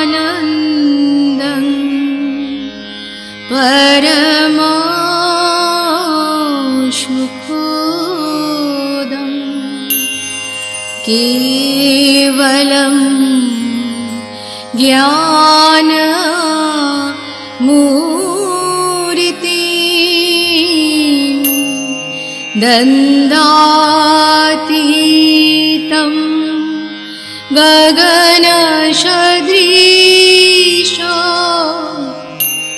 ब्रह्मानन्दं परमाशुभोदं केवलं ज्ञानमूर्तिं दन्दातीतं गगनसदृशं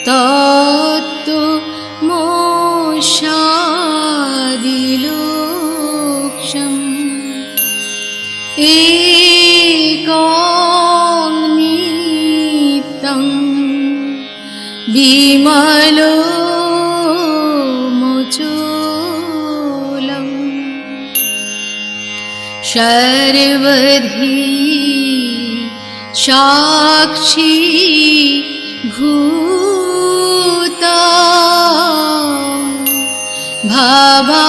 तत्त्वमोक्षादिलोक्ष्यम् एकं नित्यं विमलोमोचोलं सर्वधी साक्षी भूता भावातीतं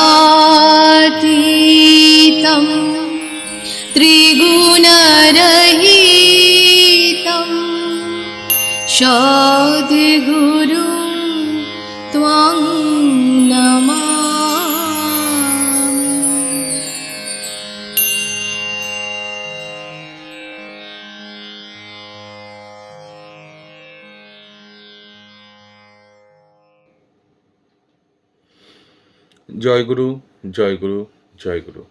त्रिगुणरहितं सद्गुरुं त्वं नमामि। জয় গুরু, জয় গুরু, জয় গুরু।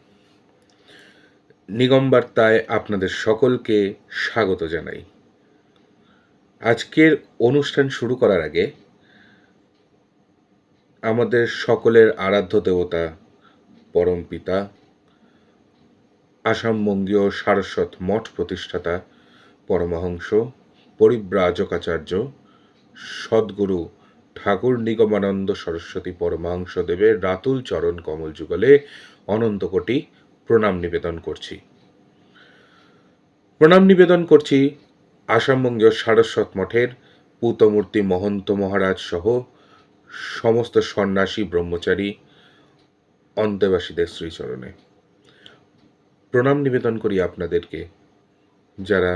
নিগম বার্তায় আপনাদের সকলকে স্বাগত জানাই। আজকের অনুষ্ঠান শুরু করার আগে আমাদের সকলের আরাধ্য দেবতা পরম পিতা আসামবঙ্গীয় সারস্বত মঠ প্রতিষ্ঠাতা পরমহংস পরিব্রাজকাচার্য সদ্গুরু ঠাকুর নিগমানন্দ সরস্বতী পরমহংসদেবের রাতুল চরণ কমল যুগলে অনন্ত কোটি প্রণাম নিবেদন করছি। প্রণাম নিবেদন করছি আসামবঙ্গীয় সারস্বত মঠের পূতমূর্তি মহন্ত মহারাজ সহ সমস্ত সন্ন্যাসী ব্রহ্মচারী অন্তেবাসীদের শ্রীচরণে। প্রণাম নিবেদন করি আপনাদেরকে যারা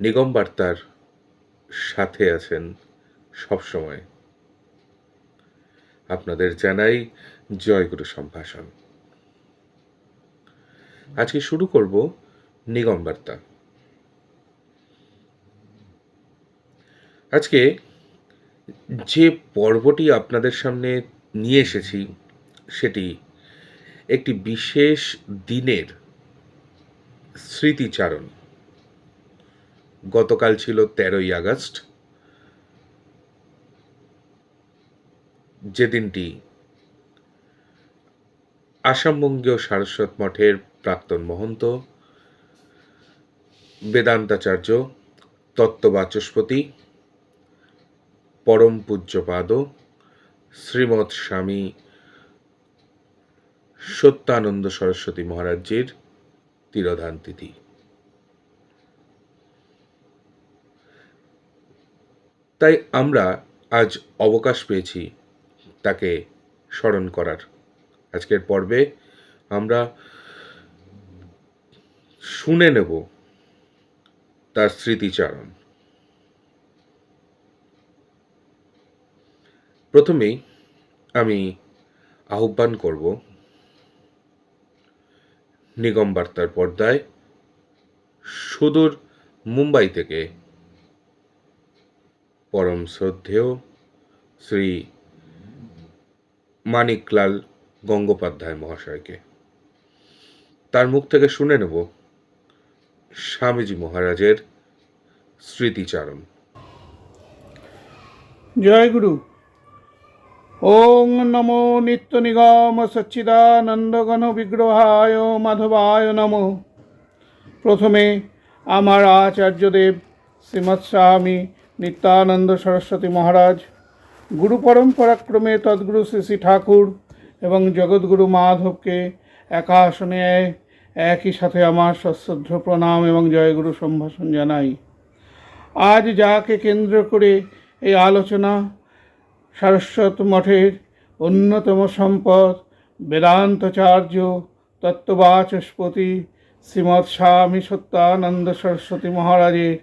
নিগম বার্তার সাথে আছেন সবসময়। আপনাদের জানাই জয়গুরু সম্ভাষণ। আজকে শুরু করব নিগম বার্তা। আজকে যে পর্বটি আপনাদের সামনে নিয়ে এসেছি সেটি একটি বিশেষ দিনের স্মৃতিচারণ। গতকাল ছিল 13ই আগস্ট, যে দিনটি আসামবঙ্গীয় সারস্বত মঠের প্রাক্তন মহন্ত বেদান্তাচার্য তত্ত্ববাচস্পতি পরম পূজ্যপাদ শ্রীমৎ স্বামী সত্যানন্দ সরস্বতী মহারাজজির তিরোধান তিথি। তাই আমরা আজ অবকাশ পেয়েছি তাকে স্মরণ করার। আজকের পর্বে আমরা শুনে নেব তার স্মৃতিচারণ। প্রথমেই আমি আহ্বান করব নিগম বার্তার পর্দায় সুদূর মুম্বাই থেকে পরম শ্রদ্ধেয় শ্রী মানিকলাল গঙ্গোপাধ্যায় মহাশয়কে। তার মুখ থেকে শুনে নেব স্বামীজি মহারাজের স্মৃতিচারণ। জয় গুরু। ওং নমো নিত্য নিগম সচ্চিদানন্দ ঘন বিগ্রহায় মাধবায় নমঃ। প্রথমে আমার আচার্যদেব শ্রীমৎ স্বামী নিত্যানন্দ সরস্বতী মহারাজ, গুরু পরম্পরাক্রমে তদ্গুরু শ্রী শ্রী ঠাকুর এবং জগৎগুরু মাধবকে একা আসনে একই সাথে আমার সশ্রদ্ধ প্রণাম এবং জয়গুরু সম্ভাষণ জানাই। আজ যাকে কেন্দ্র করে এই আলোচনা, সারস্বত মঠের অন্যতম সম্পদ বেদান্তাচার্য তত্ত্ববাচস্পতি শ্রীমৎ স্বামী সত্যানন্দ সরস্বতী মহারাজের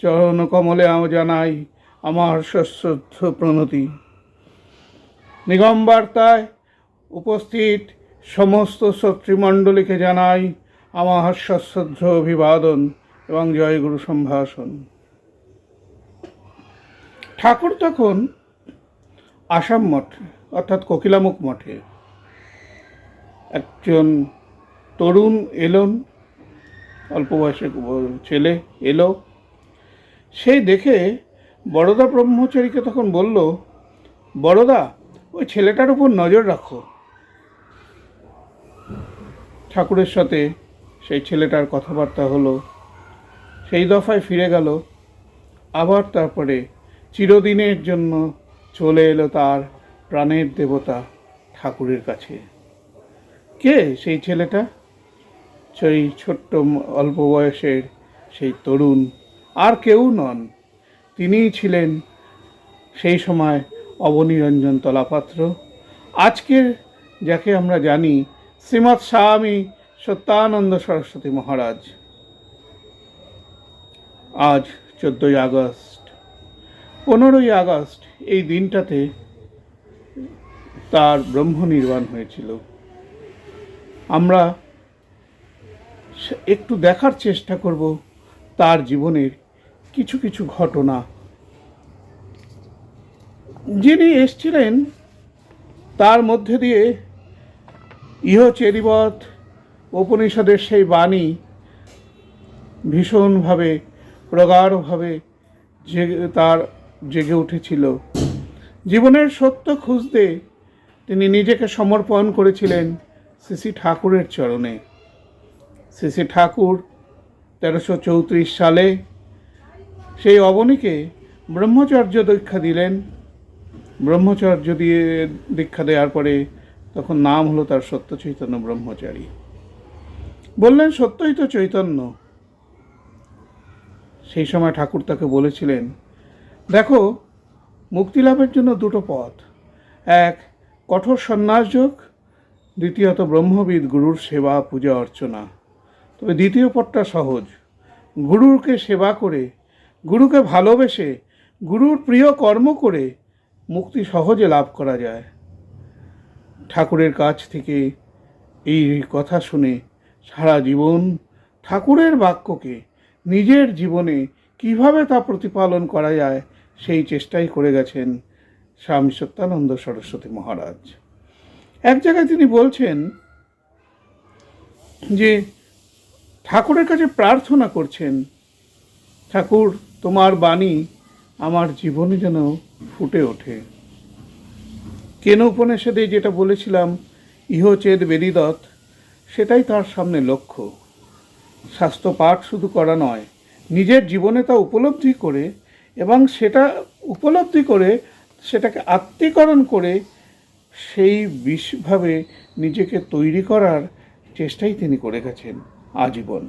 চরণকমলে আমি জানাই আমার সশ্রদ্ধ প্রণতি। নিগম বার্তায় উপস্থিত সমস্ত শ্রোতৃমণ্ডলীকে জানাই আমার সশ্রদ্ধ অভিবাদন এবং জয়গুরু সম্ভাষণ। ঠাকুর তখন আসাম মঠে অর্থাৎ কোকিলামুখ মঠে একজন তরুণ এলেন, অল্প বয়সের ছেলে এলো। সেই দেখে বড়দা ব্রহ্মচারীকে তখন বলল, বড়দা, ওই ছেলেটার উপর নজর রাখো। ঠাকুরের সাথে সেই ছেলেটার কথাবার্তা হলো, সেই দফায় ফিরে গেল। আবার তারপরে চিরদিনের জন্য চলে এলো তার প্রাণের দেবতা ঠাকুরের কাছে। কে সেই ছেলেটা? সেই ছোট্ট অল্প বয়সের সেই তরুণ আর কেউ নন, তিনিই ছিলেন সেই সময় অবনীরঞ্জন তলাপাত্র, আজকের যাকে আমরা জানি শ্রীমৎ স্বামী সত্যানন্দ সরস্বতী মহারাজ। আজ 14ই আগস্ট, 15ই আগস্ট এই দিনটাতে তার ব্রহ্ম নির্বাণ হয়েছিল। আমরা একটু দেখার চেষ্টা করব তার জীবনের কিছু কিছু ঘটনা। যিনি এসছিলেন তার মধ্যে দিয়ে ইহ চেরিবৎ উপনিষদের সেই বাণী ভীষণভাবে প্রগাঢ়ভাবে তার জেগে উঠেছিল। জীবনের সত্য খুঁজতে তিনি নিজেকে সমর্পণ করেছিলেন শ্রী শ্রী ঠাকুরের চরণে। শ্রী শ্রী ঠাকুর 1334 সালে সেই অবনীকে ব্রহ্মচর্য দীক্ষা দিলেন। ব্রহ্মচর্য দিয়ে দীক্ষা দেওয়ার পরে তখন নাম হলো তার সত্য চৈতন্য ব্রহ্মচারী। বললেন, সত্যই তো চৈতন্য। সেই সময় ঠাকুর তাকে বলেছিলেন, দেখো, মুক্তি লাভের জন্য দুটো পথ, এক কঠোর সন্ন্যাসযোগ, দ্বিতীয়ত ব্রহ্মবিদ গুরুর সেবা পূজা অর্চনা। তবে দ্বিতীয় পথটা সহজ, গুরুকে সেবা করে, গুরুকে ভালোবেসে, গুরুর প্রিয় কর্ম করে মুক্তি সহজে লাভ করা যায়। ঠাকুরের কাছ থেকে এই কথা শুনে সারা জীবন ঠাকুরের বাক্যকে নিজের জীবনে কিভাবে তা প্রতিপালন করা যায় সেই চেষ্টাই করে গেছেন স্বামী সত্যানন্দ সরস্বতী মহারাজ। এক জায়গায় তিনি বলছেন যে ঠাকুরের কাছে প্রার্থনা করছেন, ঠাকুর, তোমার বাণী আমার জীবনে যেন ফুটে ওঠে। কেন উপনিষদে যেটা বলেছিলাম, ইহ চেদ বেদিদৎ, সেটাই তার সামনে লক্ষ্য। শাস্ত্র পাঠ শুধু করা নয়, নিজের জীবনে তা উপলব্ধি করে এবং সেটা উপলব্ধি করে সেটাকে আত্মীকরণ করে সেই বিশেষভাবে নিজেকে তৈরি করার চেষ্টাই তিনি করে গেছেন আজীবন।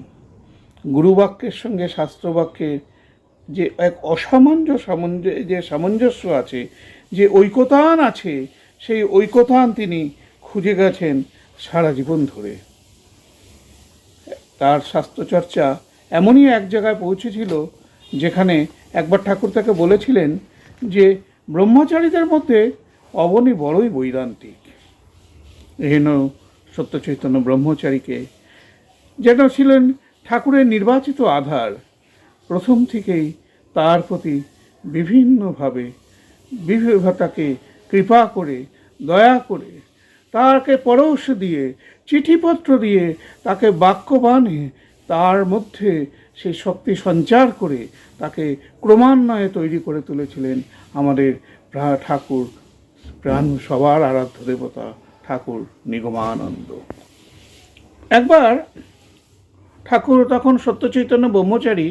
গুরুবাক্যের সঙ্গে শাস্ত্রবাক্যের যে এক সামঞ্জস্য আছে, যে ঐকতান আছে, সেই ঐকতান তিনি খুঁজে গেছেন সারা জীবন ধরে। তার শাস্ত্রচর্চা এমনই এক জায়গায় পৌঁছেছিল যেখানে একবার ঠাকুর তাকে বলেছিলেন যে ব্রহ্মচারীদের মধ্যে অবনী বড়ই বৈদান্তিক। এহেন সত্য চৈতন্য ব্রহ্মচারীকে যেন ছিলেন ঠাকুরের নির্বাচিত আধার। প্রথম থেকেই তার প্রতি বিভিন্নভাবে তাকে কৃপা করে, দয়া করে, তাকে পরশ দিয়ে, চিঠিপত্র দিয়ে, তাকে বাক্যবাণে তার মধ্যে সেই শক্তি সঞ্চার করে তাকে ক্রমান্বয়ে তৈরি করে তুলেছিলেন আমাদের ঠাকুর, প্রাণ সবার আরাধ্য দেবতা ঠাকুর নিগমানন্দ। একবার ঠাকুর তখন সত্যচৈতন্য ব্রহ্মচারী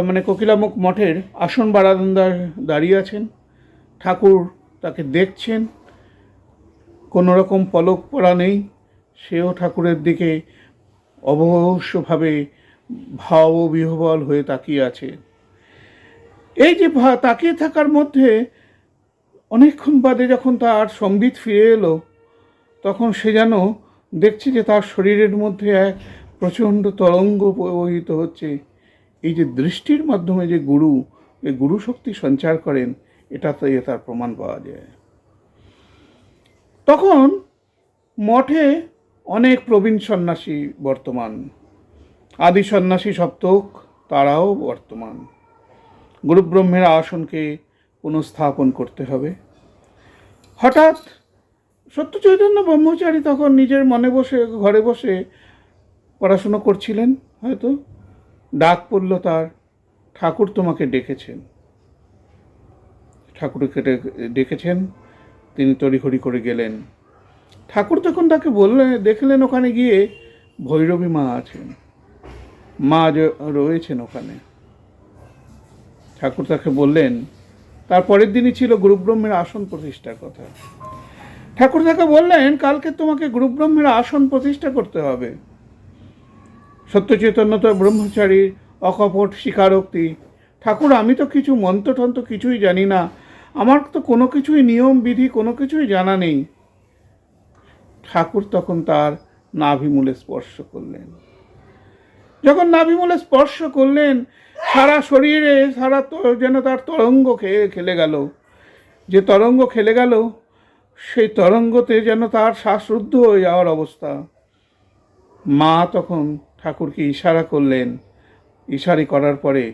মানে কোকিলামুখ মঠের আসন বারান্দায় দাঁড়িয়ে আছেন। ঠাকুর তাকে দেখছেন, কোনো রকম পলক পড়া নেই, সেও ঠাকুরের দিকে অবশ্যভাবে ভাব বিহ্বল হয়ে তাকিয়ে আছে। এই যে তাকিয়ে থাকার মধ্যে অনেকক্ষণ বাদে যখন তার সম্বিত ফিরে এলো, তখন সে যেন দেখছে যে তার শরীরের মধ্যে এক প্রচণ্ড তরঙ্গ প্রবাহিত হচ্ছে। এই যে দৃষ্টির মাধ্যমে যে এই গুরু শক্তি সঞ্চার করেন, এটাতে তার প্রমাণ পাওয়া যায়। তখন মঠে অনেক প্রবীণ সন্ন্যাসী বর্তমান, আদি সন্ন্যাসী সপ্তক তারাও বর্তমান। গুরুব্রহ্মের আসনকে পুনঃস্থাপন করতে হবে। হঠাৎ সত্যচৈতন্য ব্রহ্মচারী তখন নিজের মনে বসে, ঘরে বসে পড়াশুনো করছিলেন, হয়তো ডাক পড়ল তার, ঠাকুর তোমাকে ডেকেছেন। ঠাকুরকে ডেকেছেন, তিনি তড়িঘড়ি করে গেলেন। ঠাকুর তখন তাকে দেখলেন ওখানে গিয়ে ভৈরবী মা আছেন, মা রয়েছেন ওখানে। ঠাকুর তাকে বললেন, তারপরের দিনই ছিল গুরুব্রহ্মের আসন প্রতিষ্ঠার কথা। ঠাকুর তাকে বললেন, কালকে তোমাকে গুরুব্রহ্মের আসন প্রতিষ্ঠা করতে হবে। সত্যচৈতন্য তো ব্রহ্মচারীর অকপট স্বীকারোক্তি, ঠাকুর আমি তো কিছু মন্ত্রতন্ত্র কিছুই জানি না, আমার তো কোনো কিছুই নিয়ম বিধি কোনো কিছুই জানা নেই। ঠাকুর তখন তার নাভিমূলে স্পর্শ করলেন। যখন নাভিমূলে স্পর্শ করলেন, সারা শরীরে যেন তার তরঙ্গ খেলে গেল। যে তরঙ্গ খেলে গেল, সেই তরঙ্গতে যেন তার শ্বাসরুদ্ধ হয়ে যাওয়ার অবস্থা। মা তখন ঠাকুরকে ইশারা করলেন, ইশারি করার পরে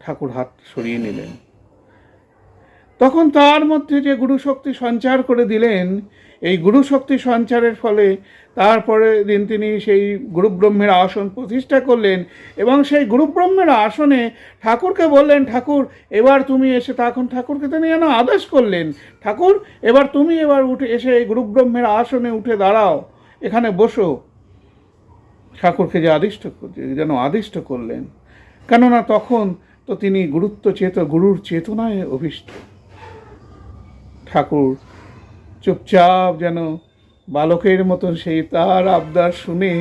ঠাকুর হাত সরিয়ে নিলেন। তখন তার মধ্যে যে গুরুশক্তি সঞ্চার করে দিলেন, এই গুরুশক্তি সঞ্চারের ফলে তারপরে দিন তিনি সেই গুরুব্রহ্মের আসন প্রতিষ্ঠা করলেন এবং সেই গুরুব্রহ্মের আসনে ঠাকুরকে বললেন, ঠাকুর এবার তুমি এসে, তখন ঠাকুরকে তিনি যেন আদেশ করলেন, ঠাকুর এবার তুমি উঠে এসে এই গুরুব্রহ্মের আসনে উঠে দাঁড়াও, এখানে বসো। ঠাকুরকে যেন আদিষ্ট করলেন, কেননা তখন তো তিনি গুরুর চেতনায় অভীষ্ট। ঠাকুর চুপচাপ যেন বালকের মতন সেই তার আবদার শুনে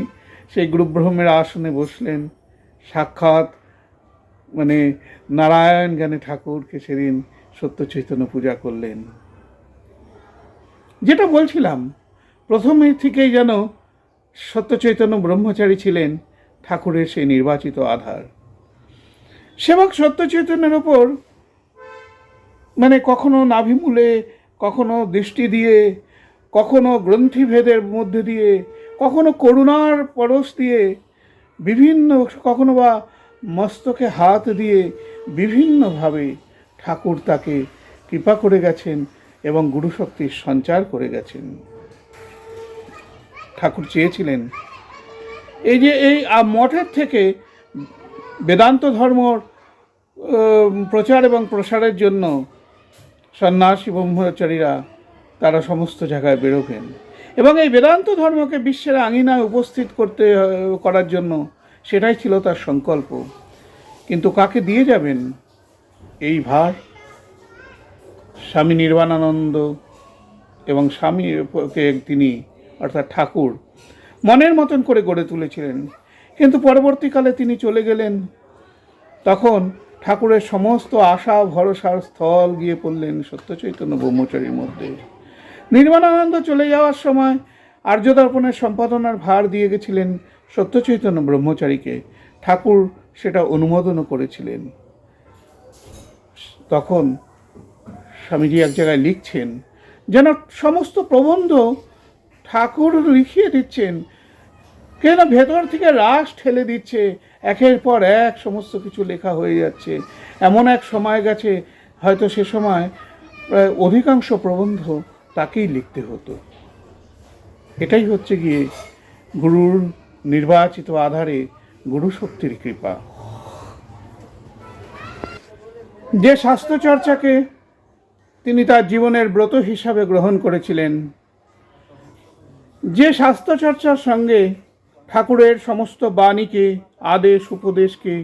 সেই গুরুব্রহ্মের আসনে বসলেন। সাক্ষাৎ মানে নারায়ণ জ্ঞানে ঠাকুরকে সেদিন সত্যচৈতন্য পূজা করলেন। যেটা বলছিলাম, প্রথমে থেকেই যেন সত্যচৈতন্য ব্রহ্মচারী ছিলেন ঠাকুরের সেই নির্বাচিত আধার। সেবক সত্যচৈতন্যের ওপর মানে কখনো নাভিমূলে, কখনো দৃষ্টি দিয়ে, কখনো গ্রন্থিভেদের মধ্যে দিয়ে, কখনো করুণার পরশ দিয়ে, কখনো বা মস্তকে হাত দিয়ে বিভিন্নভাবে ঠাকুর তাকে কৃপা করে গেছেন এবং গুরুশক্তির সঞ্চার করে গেছেন। ঠাকুর চেয়েছিলেন এই যে এই মঠের থেকে বেদান্ত ধর্মর প্রচার এবং প্রসারের জন্য সন্ন্যাসী ব্রহ্মচারীরা তারা সমস্ত জায়গায় বেরোবেন এবং এই বেদান্ত ধর্মকে বিশ্বের আঙিনায় উপস্থিত করার জন্য সেটাই ছিল তার সংকল্প। কিন্তু কাকে দিয়ে যাবেন এই ভার? স্বামী নির্বাণানন্দ এবং স্বামীকে তিনি অর্থাৎ ঠাকুর মনের মতন করে গড়ে তুলেছিলেন, কিন্তু পরবর্তীকালে তিনি চলে গেলেন। তখন ঠাকুরের সমস্ত আশা ভরসার স্থল গিয়ে পড়লেন সত্যচৈতন্য ব্রহ্মচারীর মধ্যে। নির্বাণানন্দ চলে যাওয়ার সময় আর্যদর্পণের সম্পাদনার ভার দিয়ে গেছিলেন সত্যচৈতন্য ব্রহ্মচারীকে। ঠাকুর সেটা অনুমোদনও করেছিলেন। তখন স্বামীজি এক জায়গায় লিখছেন, যেন সমস্ত প্রবন্ধ ঠাকুর লিখিয়ে দিচ্ছেন, কেন ভেতর থেকে রাশ ঠেলে দিচ্ছে, একের পর এক সমস্ত কিছু লেখা হয়ে যাচ্ছে। এমন এক সময় গেছে, হয়তো সে সময় প্রায় অধিকাংশ প্রবন্ধ তাকেই লিখতে হতো। এটাই হচ্ছে গিয়ে গুরুর নির্বাচিত আধারে গুরু শক্তির কৃপা। যে স্বাস্থ্যচর্চাকে তিনি তার জীবনের ব্রত হিসাবে গ্রহণ করেছিলেন, যে স্বাস্থ্যচর্চার সঙ্গে ঠাকুরের সমস্ত বাণীকে, আদেশ উপদেশকে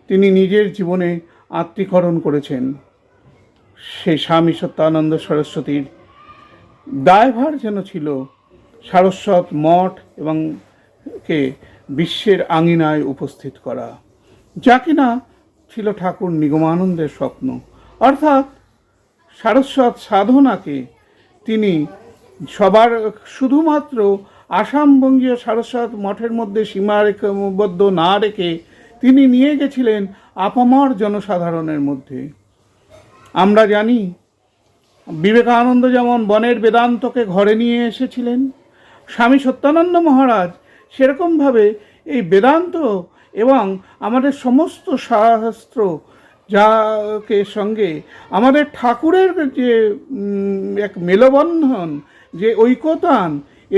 তিনি নিজের জীবনে আত্মীকরণ করেছেন। সেই স্বামী সত্যানন্দ সরস্বতীর দায়ভার যেন ছিল সারস্বত মঠ এবং কে বিশ্বের আঙিনায় উপস্থিত করা, যা কিনা ছিল ঠাকুর নিগমানন্দের স্বপ্ন। অর্থাৎ সারস্বত সাধনাকে তিনি সবার শুধুমাত্র আসামবঙ্গীয় সারস্বত মঠের মধ্যে সীমাবদ্ধ না রেখে তিনি নিয়ে গেছিলেন আপামর জনসাধারণের মধ্যে। আমরা জানি বিবেকানন্দ যেমন বনের বেদান্তকে ঘরে নিয়ে এসেছিলেন, স্বামী সত্যানন্দ মহারাজ সেরকমভাবে এই বেদান্ত এবং আমাদের সমস্ত শাস্ত্র যাকে সঙ্গে আমাদের ঠাকুরের যে এক মেলবন্ধন, যে ঐকতান,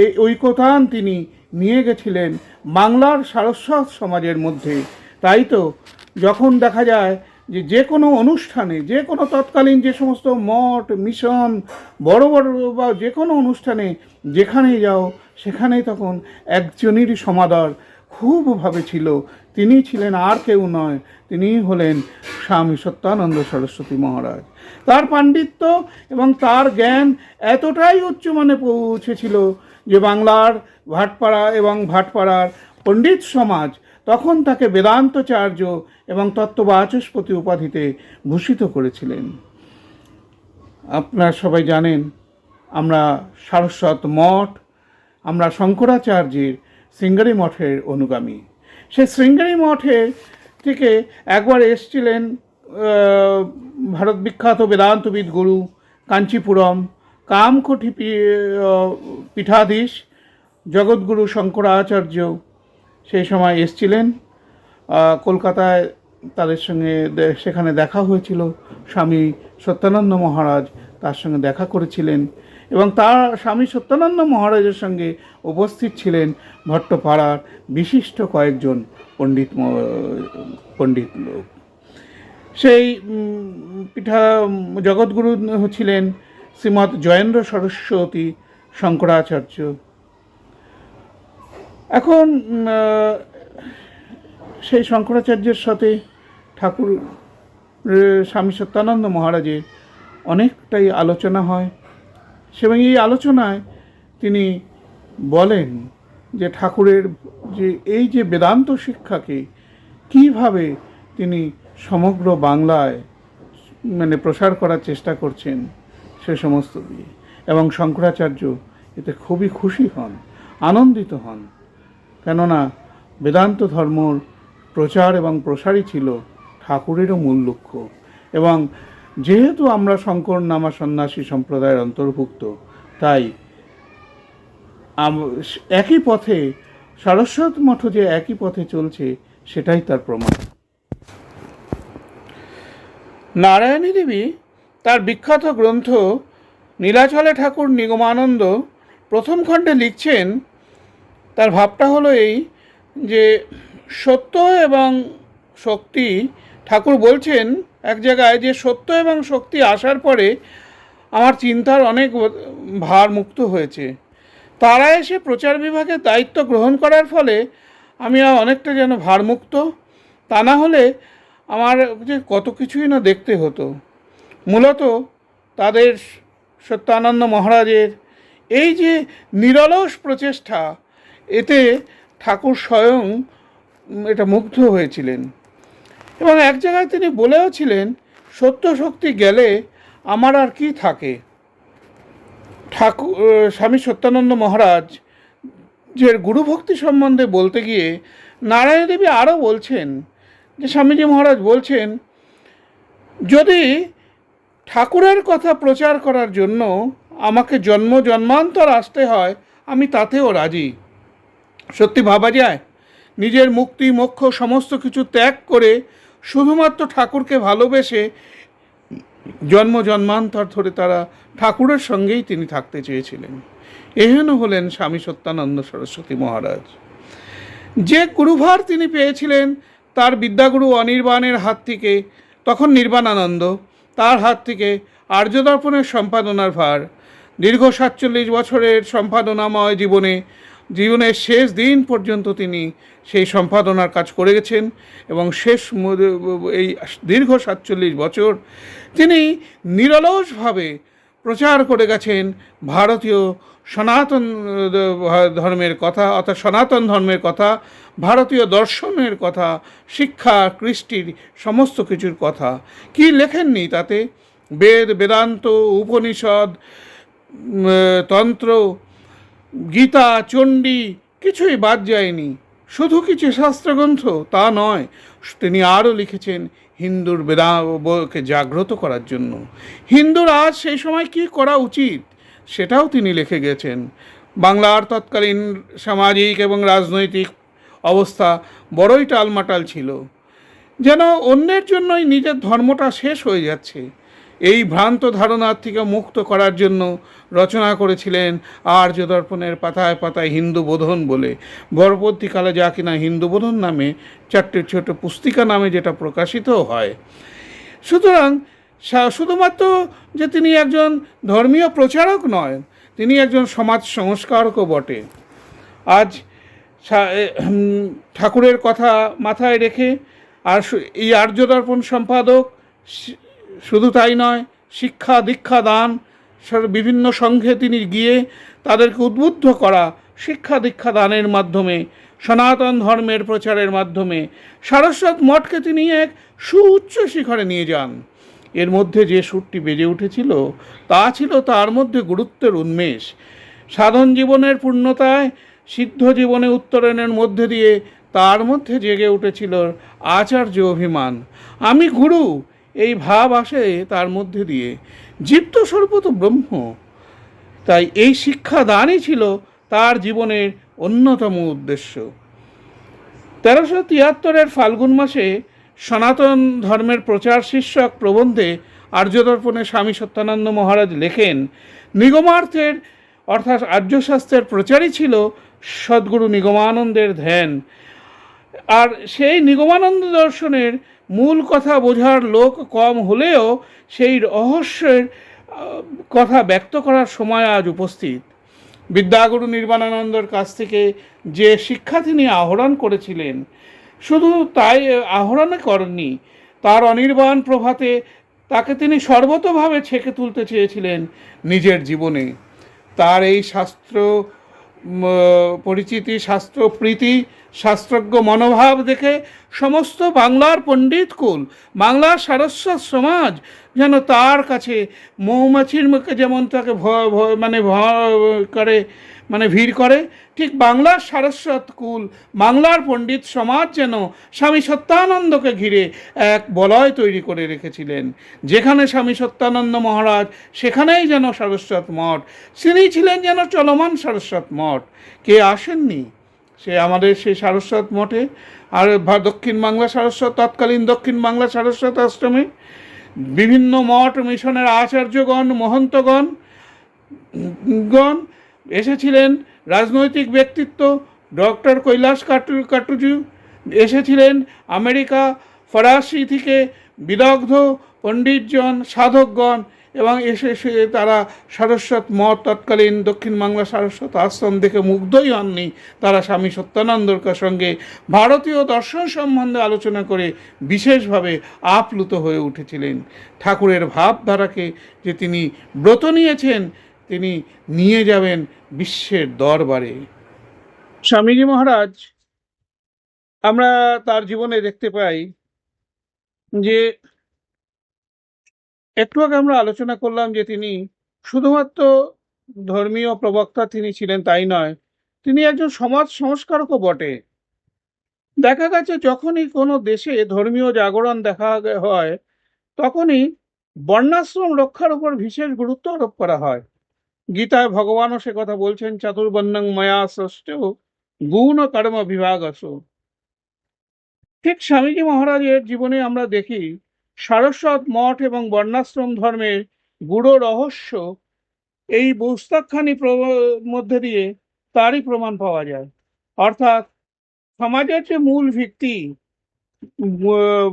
এই ঐকতান তিনি নিয়ে গেছিলেন বাংলার সারস্বত সমাজের মধ্যে। তাই তো যখন দেখা যায় যে কোনো অনুষ্ঠানে, যে কোনো তৎকালীন যে সমস্ত মঠ মিশন বড় বড় বা যে কোনো অনুষ্ঠানে যেখানেই যাও সেখানেই তখন একজনেরই সমাদর খুবভাবে ছিল। তিনি ছিলেন আর কেউ নয়, তিনিই হলেন স্বামী সত্যানন্দ সরস্বতী মহারাজ। তার পাণ্ডিত্য এবং তার জ্ঞান এতটাই উচ্চমানে পৌঁছেছিল যে বাংলার ভাটপাড়া এবং ভাটপাড়ার পণ্ডিত সমাজ তখন তাকে বেদান্তাচার্য এবং তত্ত্ববাচস্পতি উপাধিতে ভূষিত করেছিলেন। আপনারা সবাই জানেন আমরা সারস্বত মঠ, আমরা শঙ্করাচার্যের শৃঙ্গেরি মঠের অনুগামী। সেই শৃঙ্গেরি মঠের থেকে একবার এসেছিলেন ভারত বিখ্যাত বেদান্তবিদ গুরু কাঞ্চিপুরম কামকোটি পীঠাধীশ জগৎগুরু শঙ্করাচার্য সেই সময় এসেছিলেন কলকাতায়। তাদের সঙ্গে সেখানে দেখা হয়েছিল, স্বামী সত্যানন্দ মহারাজ তার সঙ্গে দেখা করেছিলেন এবং তার স্বামী সত্যানন্দ মহারাজের সঙ্গে উপস্থিত ছিলেন ভট্টপাড়ার বিশিষ্ট কয়েকজন পণ্ডিত লোক। সেই পীঠা জগৎগুরু ছিলেন শ্রীমৎ জয়েন্দ্র সরস্বতী শঙ্করাচার্য। এখন সেই শঙ্করাচার্যের সাথে ঠাকুর স্বামী সত্যানন্দ মহারাজের অনেকটাই আলোচনা হয় এবং এই আলোচনায় তিনি বলেন যে ঠাকুরের যে এই যে বেদান্ত শিক্ষাকে কিভাবে তিনি সমগ্র বাংলায় প্রসার করার চেষ্টা করছেন সে সমস্ত দিয়ে, এবং শঙ্করাচার্য এতে খুবই খুশি হন, আনন্দিত হন। কেননা বেদান্ত ধর্মর প্রচার এবং প্রসারই ছিল ঠাকুরেরও মূল লক্ষ্য। এবং যেহেতু আমরা শঙ্কর নামা সন্ন্যাসী সম্প্রদায়ের অন্তর্ভুক্ত, তাই একই পথে সারস্বত মঠ যে একই পথে চলছে সেটাই তার প্রমাণ। নারায়ণী দেবী তার বিখ্যাত গ্রন্থ নীলাচলে ঠাকুর নিগমানন্দ প্রথম খণ্ডে লিখছেন, তার ভাবটা হলো এই যে সত্য এবং শক্তি, ঠাকুর বলছেন এক জায়গায় যে সত্য এবং শক্তি আসার পরে আমার চিন্তার অনেক ভার মুক্ত হয়েছে। তারা এসে প্রচার বিভাগের দায়িত্ব গ্রহণ করার ফলে আমি অনেকটা যেন ভারমুক্ত। তা না হলে আমার যে কত কিছুই না দেখতে হতো। মূলত তাদের সত্যানন্দ মহারাজের এই যে নিরলস প্রচেষ্টা, এতে ঠাকুর স্বয়ং এটা মুগ্ধ হয়েছিলেন এবং এক জায়গায় তিনি বলেও ছিলেন, সত্য শক্তি গেলে আমার আর কি থাকে। ঠাকুর স্বামী সত্যানন্দ মহারাজ যে গুরুভক্তি সম্বন্ধে বলতে গিয়ে নারায়ণ দেবী আরও বলছেন যে স্বামীজি মহারাজ বলছেন, যদি ঠাকুরের কথা প্রচার করার জন্য আমাকে জন্ম জন্মান্তর আসতে হয় আমি তাতেও রাজি। সত্যি ভাবা যায় নিজের মুক্তি মোক্ষ সমস্ত কিছু ত্যাগ করে শুধুমাত্র ঠাকুরকে ভালোবেসে জন্ম জন্মান্তর ধরে তারা ঠাকুরের সঙ্গেই তিনি থাকতে চেয়েছিলেন। এহেন হলেন স্বামী সত্যানন্দ সরস্বতী মহারাজ। যে গুরুভার তিনি পেয়েছিলেন তার বিদ্যাগুরু অনির্বাণের হাত থেকে, তখন নির্বাণানন্দ, তার হাত থেকে আর্যদর্পণের সম্পাদনার ভার, দীর্ঘ ৪৭ বছরের সম্পাদনাময় জীবনে জীবনের শেষ দিন পর্যন্ত তিনি সেই সম্পাদনার কাজ করে গেছেন এবং এই দীর্ঘ 47 বছর তিনি নিরলসভাবে প্রচার করে গেছেন ভারতীয় সনাতন ধর্মের কথা, অর্থাৎ সনাতন ধর্মের কথা, ভারতীয় দর্শনের কথা, শিক্ষা কৃষ্টির সমস্ত কিছুর কথা। কি লেখেননি তাতে? বেদ, বেদান্ত, উপনিষদ, তন্ত্র, গীতা, চণ্ডী কিছুই বাদ যায়নি। শুধু কিছু শাস্ত্রগ্রন্থ তা নয়, তিনি আরও লিখেছেন হিন্দুর বেদাকে জাগ্রত করার জন্য। হিন্দুর আজ সেই সময় কি করা উচিত সেটাও তিনি লিখে গেছেন। বাংলার তৎকালীন সামাজিক এবং রাজনৈতিক অবস্থা বড়ই টালমাটাল ছিল, যেন অন্যের জন্যই নিজের ধর্মটা শেষ হয়ে যাচ্ছে। এই ভ্রান্ত ধারণার থেকে মুক্ত করার জন্য রচনা করেছিলেন আর্য দর্পণের পাতায় পাতায় হিন্দু বোধন বলে, পরবর্তীকালে যা কিনা হিন্দু বোধন নামে 4টে ছোট পুস্তিকা নামে যেটা প্রকাশিত হয়। সুতরাং শুধুমাত্র যে তিনি একজন ধর্মীয় প্রচারক নয়, তিনি একজন সমাজ সংস্কারকও বটে। আজ ঠাকুরের কথা মাথায় রেখে আর এই আর্য দর্পণ সম্পাদক, শুধু তাই নয়, শিক্ষা দীক্ষা দান, বিভিন্ন সংঘে তিনি গিয়ে তাদেরকে উদ্বুদ্ধ করা, শিক্ষা দীক্ষা দানের মাধ্যমে, সনাতন ধর্মের প্রচারের মাধ্যমে সারস্বত মঠকে তিনি এক সুউচ্চ শিখরে নিয়ে যান। এর মধ্যে যে সুরটি বেজে উঠেছিল তা ছিল তার মধ্যে গুরুত্বের উন্মেষ। সাধন জীবনের পূর্ণতায়, সিদ্ধ জীবনে উত্তরণের মধ্যে দিয়ে তার মধ্যে জেগে উঠেছিল আচার্য অভিমান। আমি গুরু, এই ভাব আসে তার মধ্যে দিয়ে। জীব তো সর্বত ব্রহ্ম। তাই এই শিক্ষাদানই ছিল তার জীবনের অন্যতম উদ্দেশ্য। 1373 ফাল্গুন মাসে সনাতন ধর্মের প্রচার শীর্ষক প্রবন্ধে আর্যদর্পণে স্বামী সত্যানন্দ মহারাজ লেখেন, নিগমার্থের অর্থাৎ আর্যশাস্ত্রের প্রচারই ছিল সদ্গুরু নিগমানন্দের ধ্যান। আর সেই নিগমানন্দ দর্শনের মূল কথা বোঝার লোক কম হলেও সেই রহস্যের কথা ব্যক্ত করার সময় আজ উপস্থিত। বিদ্যাগুরু নির্বাণানন্দর কাছ থেকে যে শিক্ষা তিনি আহরণ করেছিলেন, শুধু তাই আহরণ করেননি, তার অনির্বাণ প্রভাতে তাকে তিনি সর্বতোভাবে ছেঁকে তুলতে চেয়েছিলেন নিজের জীবনে। তার এই শাস্ত্র পরিচিতি, শাস্ত্রপ্রীতি, শাস্ত্রজ্ঞ মনোভাব দেখে সমস্ত বাংলার পণ্ডিতকুল, বাংলার সারস্বত সমাজ যেন তার কাছে মৌমাছির মুখে যেমন তাকে ভিড় করে, ঠিক বাংলার সারস্বত কুল, বাংলার পণ্ডিত সমাজ যেন স্বামী সত্যানন্দকে ঘিরে এক বলয় তৈরি করে রেখেছিলেন। যেখানে স্বামী সত্যানন্দ মহারাজ, সেখানেই যেন সারস্বত মঠ। তিনি ছিলেন যেন চলমান সারস্বত মঠ। কে আসেননি সে আমাদের সেই সারস্বত মঠে? আর দক্ষিণ বাংলা সারস্বত, তৎকালীন দক্ষিণ বাংলা সারস্বত আশ্রমে বিভিন্ন মঠ মিশনের আচার্যগণ, মহন্তগণ এসেছিলেন। রাজনৈতিক ব্যক্তিত্ব ডক্টর কৈলাস কাটুজু এসেছিলেন। আমেরিকা, ফরাসি থেকে বিদগ্ধ পণ্ডিতজন, সাধকগণ, এবং এসে তারা সারস্বত মঠ, তৎকালীন দক্ষিণ বাংলা সারস্বত আশ্রম দেখে মুগ্ধই হননি। তারা স্বামী সত্যানন্দর সঙ্গে ভারতীয় দর্শন সম্বন্ধে আলোচনা করে বিশেষভাবে আপ্লুত হয়ে উঠেছিলেন। ঠাকুরের ভাবধারাকে যে তিনি ব্রত নিয়েছেন, তিনি নিয়ে যাবেন বিশ্বের দরবারে। স্বামীজি মহারাজ, আমরা তার জীবনে দেখতে পাই যে একটু আগে আমরা আলোচনা করলাম যে তিনি শুধুমাত্র ধর্মীয় প্রবক্তা তিনি ছিলেন তাই নয়, তিনি একজন সমাজ সংস্কারকও বটে। দেখা গেছে যখনই কোনো দেশে ধর্মীয় জাগরণ দেখা হয়, তখনই বর্ণাশ্রম রক্ষার উপর বিশেষ গুরুত্ব আরোপ করা হয়। গীতায় ভগবানও সে কথা বলছেন, চাতুর্বর্ণং ময়া সৃষ্ট গুণ কর্ম বিভাগস। ঠিক স্বামীজি মহারাজের জীবনে আমরা দেখি সারস্বত মঠ এবং বর্ণাশ্রম ধর্মের গূঢ় রহস্য এই পুস্তকখানি মধ্যে দিয়ে তারই প্রমাণ পাওয়া যায়। অর্থাৎ সমাজের যে মূল ভিত্তি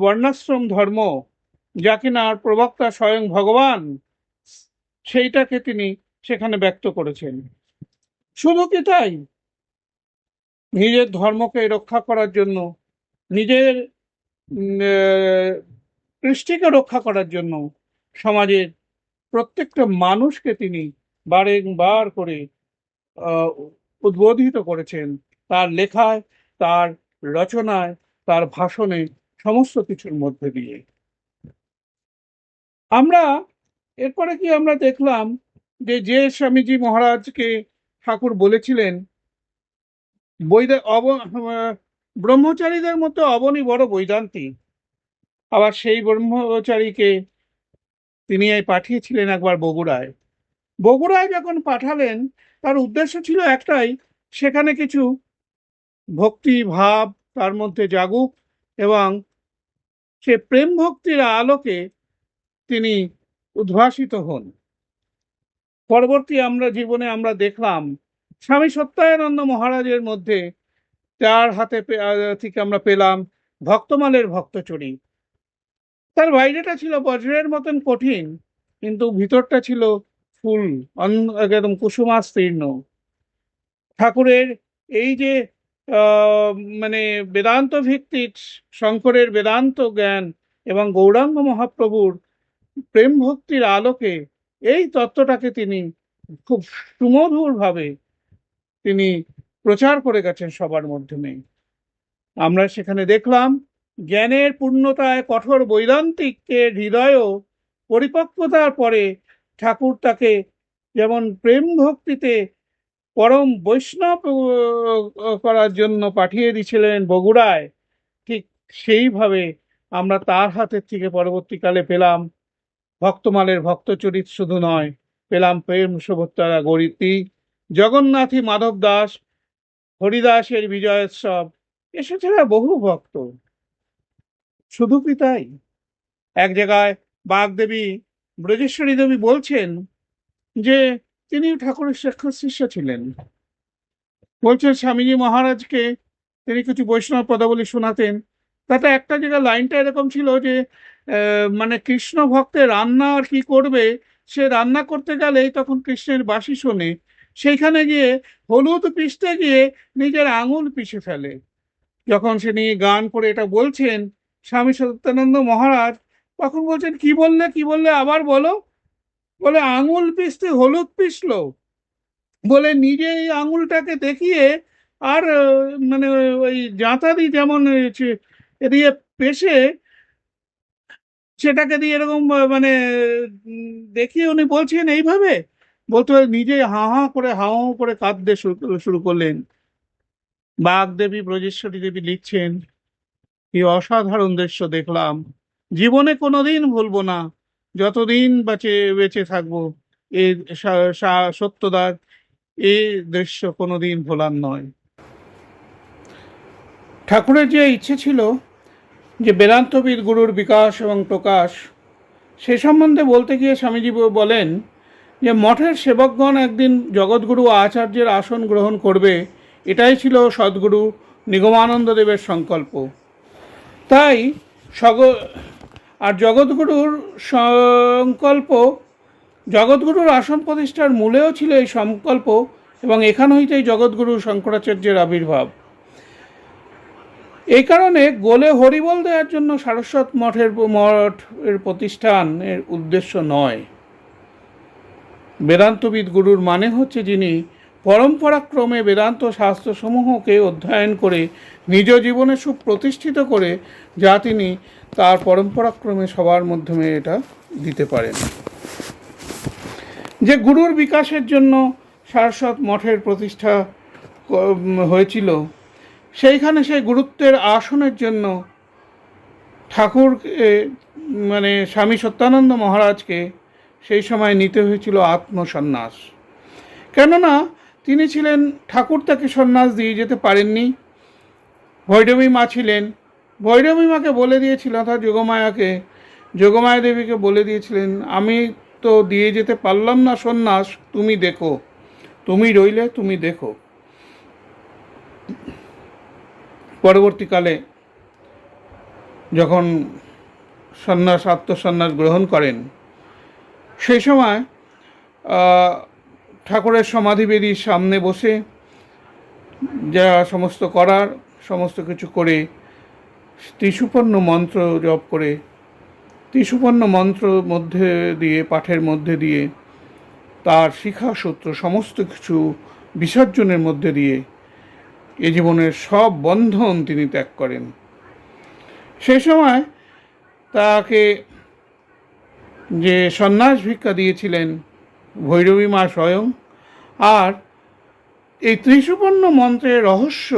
বর্ণাশ্রম ধর্ম, যা কিনা প্রবক্তা স্বয়ং ভগবান, সেইটাকে তিনি সেখানে ব্যক্ত করেছেন। শুধু কি তাই, নিজের ধর্মকে রক্ষা করার জন্য, নিজের কৃষ্টিকে রক্ষা করার জন্য সমাজের প্রত্যেকটা মানুষকে তিনি বারংবার করে আহ, উদ্বোধিত করেছেন, তার লেখায়, তার রচনায়, তার ভাষণে, সমস্ত কিছুর মধ্যে দিয়ে। আমরা এরপরে কি আমরা দেখলাম যে স্বামীজি মহারাজকে ঠাকুর বলেছিলেন ব্রহ্মচারীদের মধ্যে অবনী বড় বৈদান্তিক, আবার সেই ব্রহ্মচারীকে তিনি পাঠিয়েছিলেন একবার বগুড়ায়। বগুড়ায় যখন পাঠালেন, তার উদ্দেশ্য ছিল একটাই, সেখানে কিছু ভক্তি ভাব তার মধ্যে জাগুক এবং সে প্রেম ভক্তির আলোকে তিনি উদ্ভাসিত হন। পরবর্তী জীবনে আমরা দেখলাম স্বামী সত্যানন্দ মহারাজের মধ্যে, তার হাতে থেকে আমরা পেলাম ভক্তমালের ভক্তচরী। তার বাইরেটা ছিল বজ্রের মতন কঠিন, কিন্তু ভিতরটা ছিল ফুল, একদম কুসুমাস্তীর্ণ। ঠাকুরের এই যে মানে বেদান্ত ভিত্তিক শঙ্করের বেদান্ত জ্ঞান এবং গৌরাঙ্গ মহাপ্রভুর প্রেম ভক্তির আলোকে এই তত্ত্বটাকে তিনি খুব সুমধুরভাবে তিনি প্রচার করে গেছেন সবার মাধ্যমে। আমরা সেখানে দেখলাম জ্ঞানের পূর্ণতায় কঠোর বৈদান্তিকের হৃদয়ও পরিপক্বতার পরে ঠাকুর তাকে যেমন প্রেম ভক্তিতে পরম বৈষ্ণব করার জন্য পাঠিয়ে দিয়েছিলেন বগুড়ায়, ঠিক সেইভাবে আমরা তার হাতের থেকে পরবর্তীকালে পেলাম ভক্তমালের ভক্তচরিত, শুধু নয়, পেলাম প্রেম সুভদ্রা গরিতি, জগন্নাথী মাধব দাস, হরিদাসের বিজয়োৎসব, এসেছিল বহু ভক্ত। শুধু কি তাই, এক জায়গায় বাগদেবী ব্রজেশ্বরী দেবী বলছেন যে তিনি ঠাকুরের শিষ্য ছিলেন। বলছেন স্বামীজি মহারাজকে তিনি কিছু বৈষ্ণব পদাবলী শোনাতেন, তাতে একটা জায়গায় লাইনটা এরকম ছিল যে মানে কৃষ্ণ ভক্তের রান্না আর কি করবে, সে রান্না করতে গেলেই তখন কৃষ্ণের বাঁশি শোনে, সেইখানে গিয়ে হলুদ পিষতে গিয়ে নিজের আঙুল পিষে ফেলে। যখন সে নিয়ে গান করে এটা বলছেন স্বামী সত্যানন্দ মহারাজ, তখন বলছেন কি বললে আবার বলো। বলে আঙুল পিষতে হলুদ পিষলো, বলে নিজে এই আঙুলটাকে দেখিয়ে আর মানে ওই জাঁতা দিয়ে যেমন দিয়ে পেশে সেটাকে দিয়ে এরকম মানে দেখিয়ে উনি বলছেন এইভাবে, বলতে নিজে হাঁ করে কাঁদতে শুরু করলেন। বাগদেবী ব্রজেশ্বরী দেবী লিখছেন, কি অসাধারণ দৃশ্য দেখলাম, জীবনে কোনোদিন ভুলবো না, যতদিন বেঁচে থাকবো। এই সত্যদার এই দৃশ্য কোনোদিন ভোলার নয়। ঠাকুরের যে ইচ্ছে ছিল যে বেদান্তবিদ গুরুর বিকাশ এবং প্রকাশ, সে সম্বন্ধে বলতে গিয়ে স্বামীজি বলেন যে মঠের সেবকগণ একদিন জগৎগুরু আচার্যের আসন গ্রহণ করবে, এটাই ছিল সদ্গুরু নিগমানন্দ দেবের সংকল্প। তাই আর জগৎগুরুর সংকল্প, জগৎগুরুর আসন প্রতিষ্ঠার মূলেও ছিল এই সংকল্প, এবং এখান হইতেই জগৎগুরু শঙ্করাচার্যের আবির্ভাব। এই কারণে গোলে হরিবল দেওয়ার জন্য সারস্বত মঠের প্রতিষ্ঠানের উদ্দেশ্য নয়। বেদান্তবিদ গুরুর মানে হচ্ছে যিনি পরম্পরাক্রমে বেদান্ত শাস্ত্রসমূহকে অধ্যয়ন করে নিজ জীবনে সুপ্রতিষ্ঠিত করে, যা তিনি তার পরম্পরাক্রমে সবার মাধ্যমে এটা দিতে পারেন। যে গুরুর বিকাশের জন্য সারস্বত মঠের প্রতিষ্ঠা হয়েছিল, সেইখানে সেই গুরুত্বের আসনের জন্য ঠাকুর মানে স্বামী সত্যানন্দ মহারাজকে সেই সময় নিতে হয়েছিল আত্মসন্ন্যাস। কেননা তিনি ছিলেন, ঠাকুর তাকে সন্ন্যাস দিয়ে যেতে পারেননি। ভৈরবী মা ছিলেন, ভৈরবী মাকে বলে দিয়েছিল, অর্থাৎ যোগমায়া দেবীকে বলে দিয়েছিলেন, আমি তো দিয়ে যেতে পারলাম না সন্ন্যাস, তুমি দেখো, তুমি রইলে তুমি দেখো। পরবর্তীকালে যখন আত্মসন্ন্যাস গ্রহণ করেন, সেই সময় ঠাকুরের সমাধিবেদীর সামনে বসে যা সমস্ত করার সমস্ত কিছু করে ত্রিসুপর্ণ মন্ত্র জপ করে, ত্রিসুপর্ণ মন্ত্র মধ্যে দিয়ে, পাঠের মধ্যে দিয়ে তার শিক্ষাসূত্র সমস্ত কিছু বিসর্জনের মধ্যে দিয়ে এ জীবনের সব বন্ধন তিনি ত্যাগ করেন। সেই সময় তাকে যে সন্ন্যাস ভিক্ষা দিয়েছিলেন ভৈরবী মা স্বয়ং, আর এই ত্রিসুপর্ণ মন্ত্রের রহস্য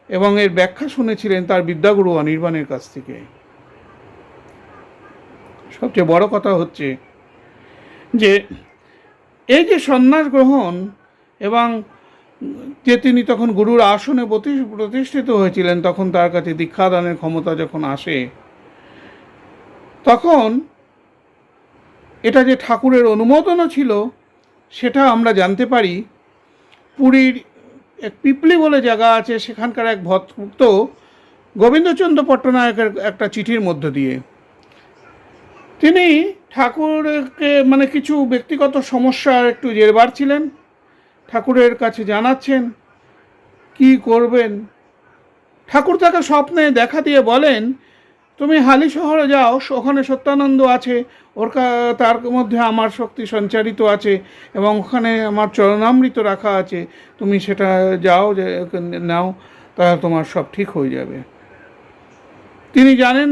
এবং এর ব্যাখ্যা শুনেছিলেন তার বিদ্যাগুরু অনির্বাণের কাছ থেকে। সবচেয়ে বড় কথা হচ্ছে যে এই যে সন্ন্যাস গ্রহণ এবং যে তিনি তখন গুরুর আসনে প্রতিষ্ঠিত হয়েছিলেন, তখন তার কাছে দীক্ষাদানের ক্ষমতা যখন আসে, তখন এটা যে ঠাকুরের অনুমোদনও ছিল সেটা আমরা জানতে পারি পুরীর এক পিপলি বলে জায়গা আছে, সেখানকার এক ভক্ত গোবিন্দচন্দ্র পট্টনায়কের একটা চিঠির মধ্য দিয়ে। তিনি ঠাকুরকে মানে কিছু ব্যক্তিগত সমস্যার একটু জেরবার ছিলেন, ঠাকুরের কাছে জানাচ্ছেন কি করবেন। ঠাকুর তাকে স্বপ্নে দেখা দিয়ে বলেন, তুমি হালি শহরে যাও, ওখানে সত্যানন্দ আছে, তার মধ্যে আমার শক্তি সঞ্চারিত আছে এবং ওখানে আমার চরণামৃত রাখা আছে, তুমি সেটা যাও, নাও, তাহলে তোমার সব ঠিক হয়ে যাবে। তিনি জানেন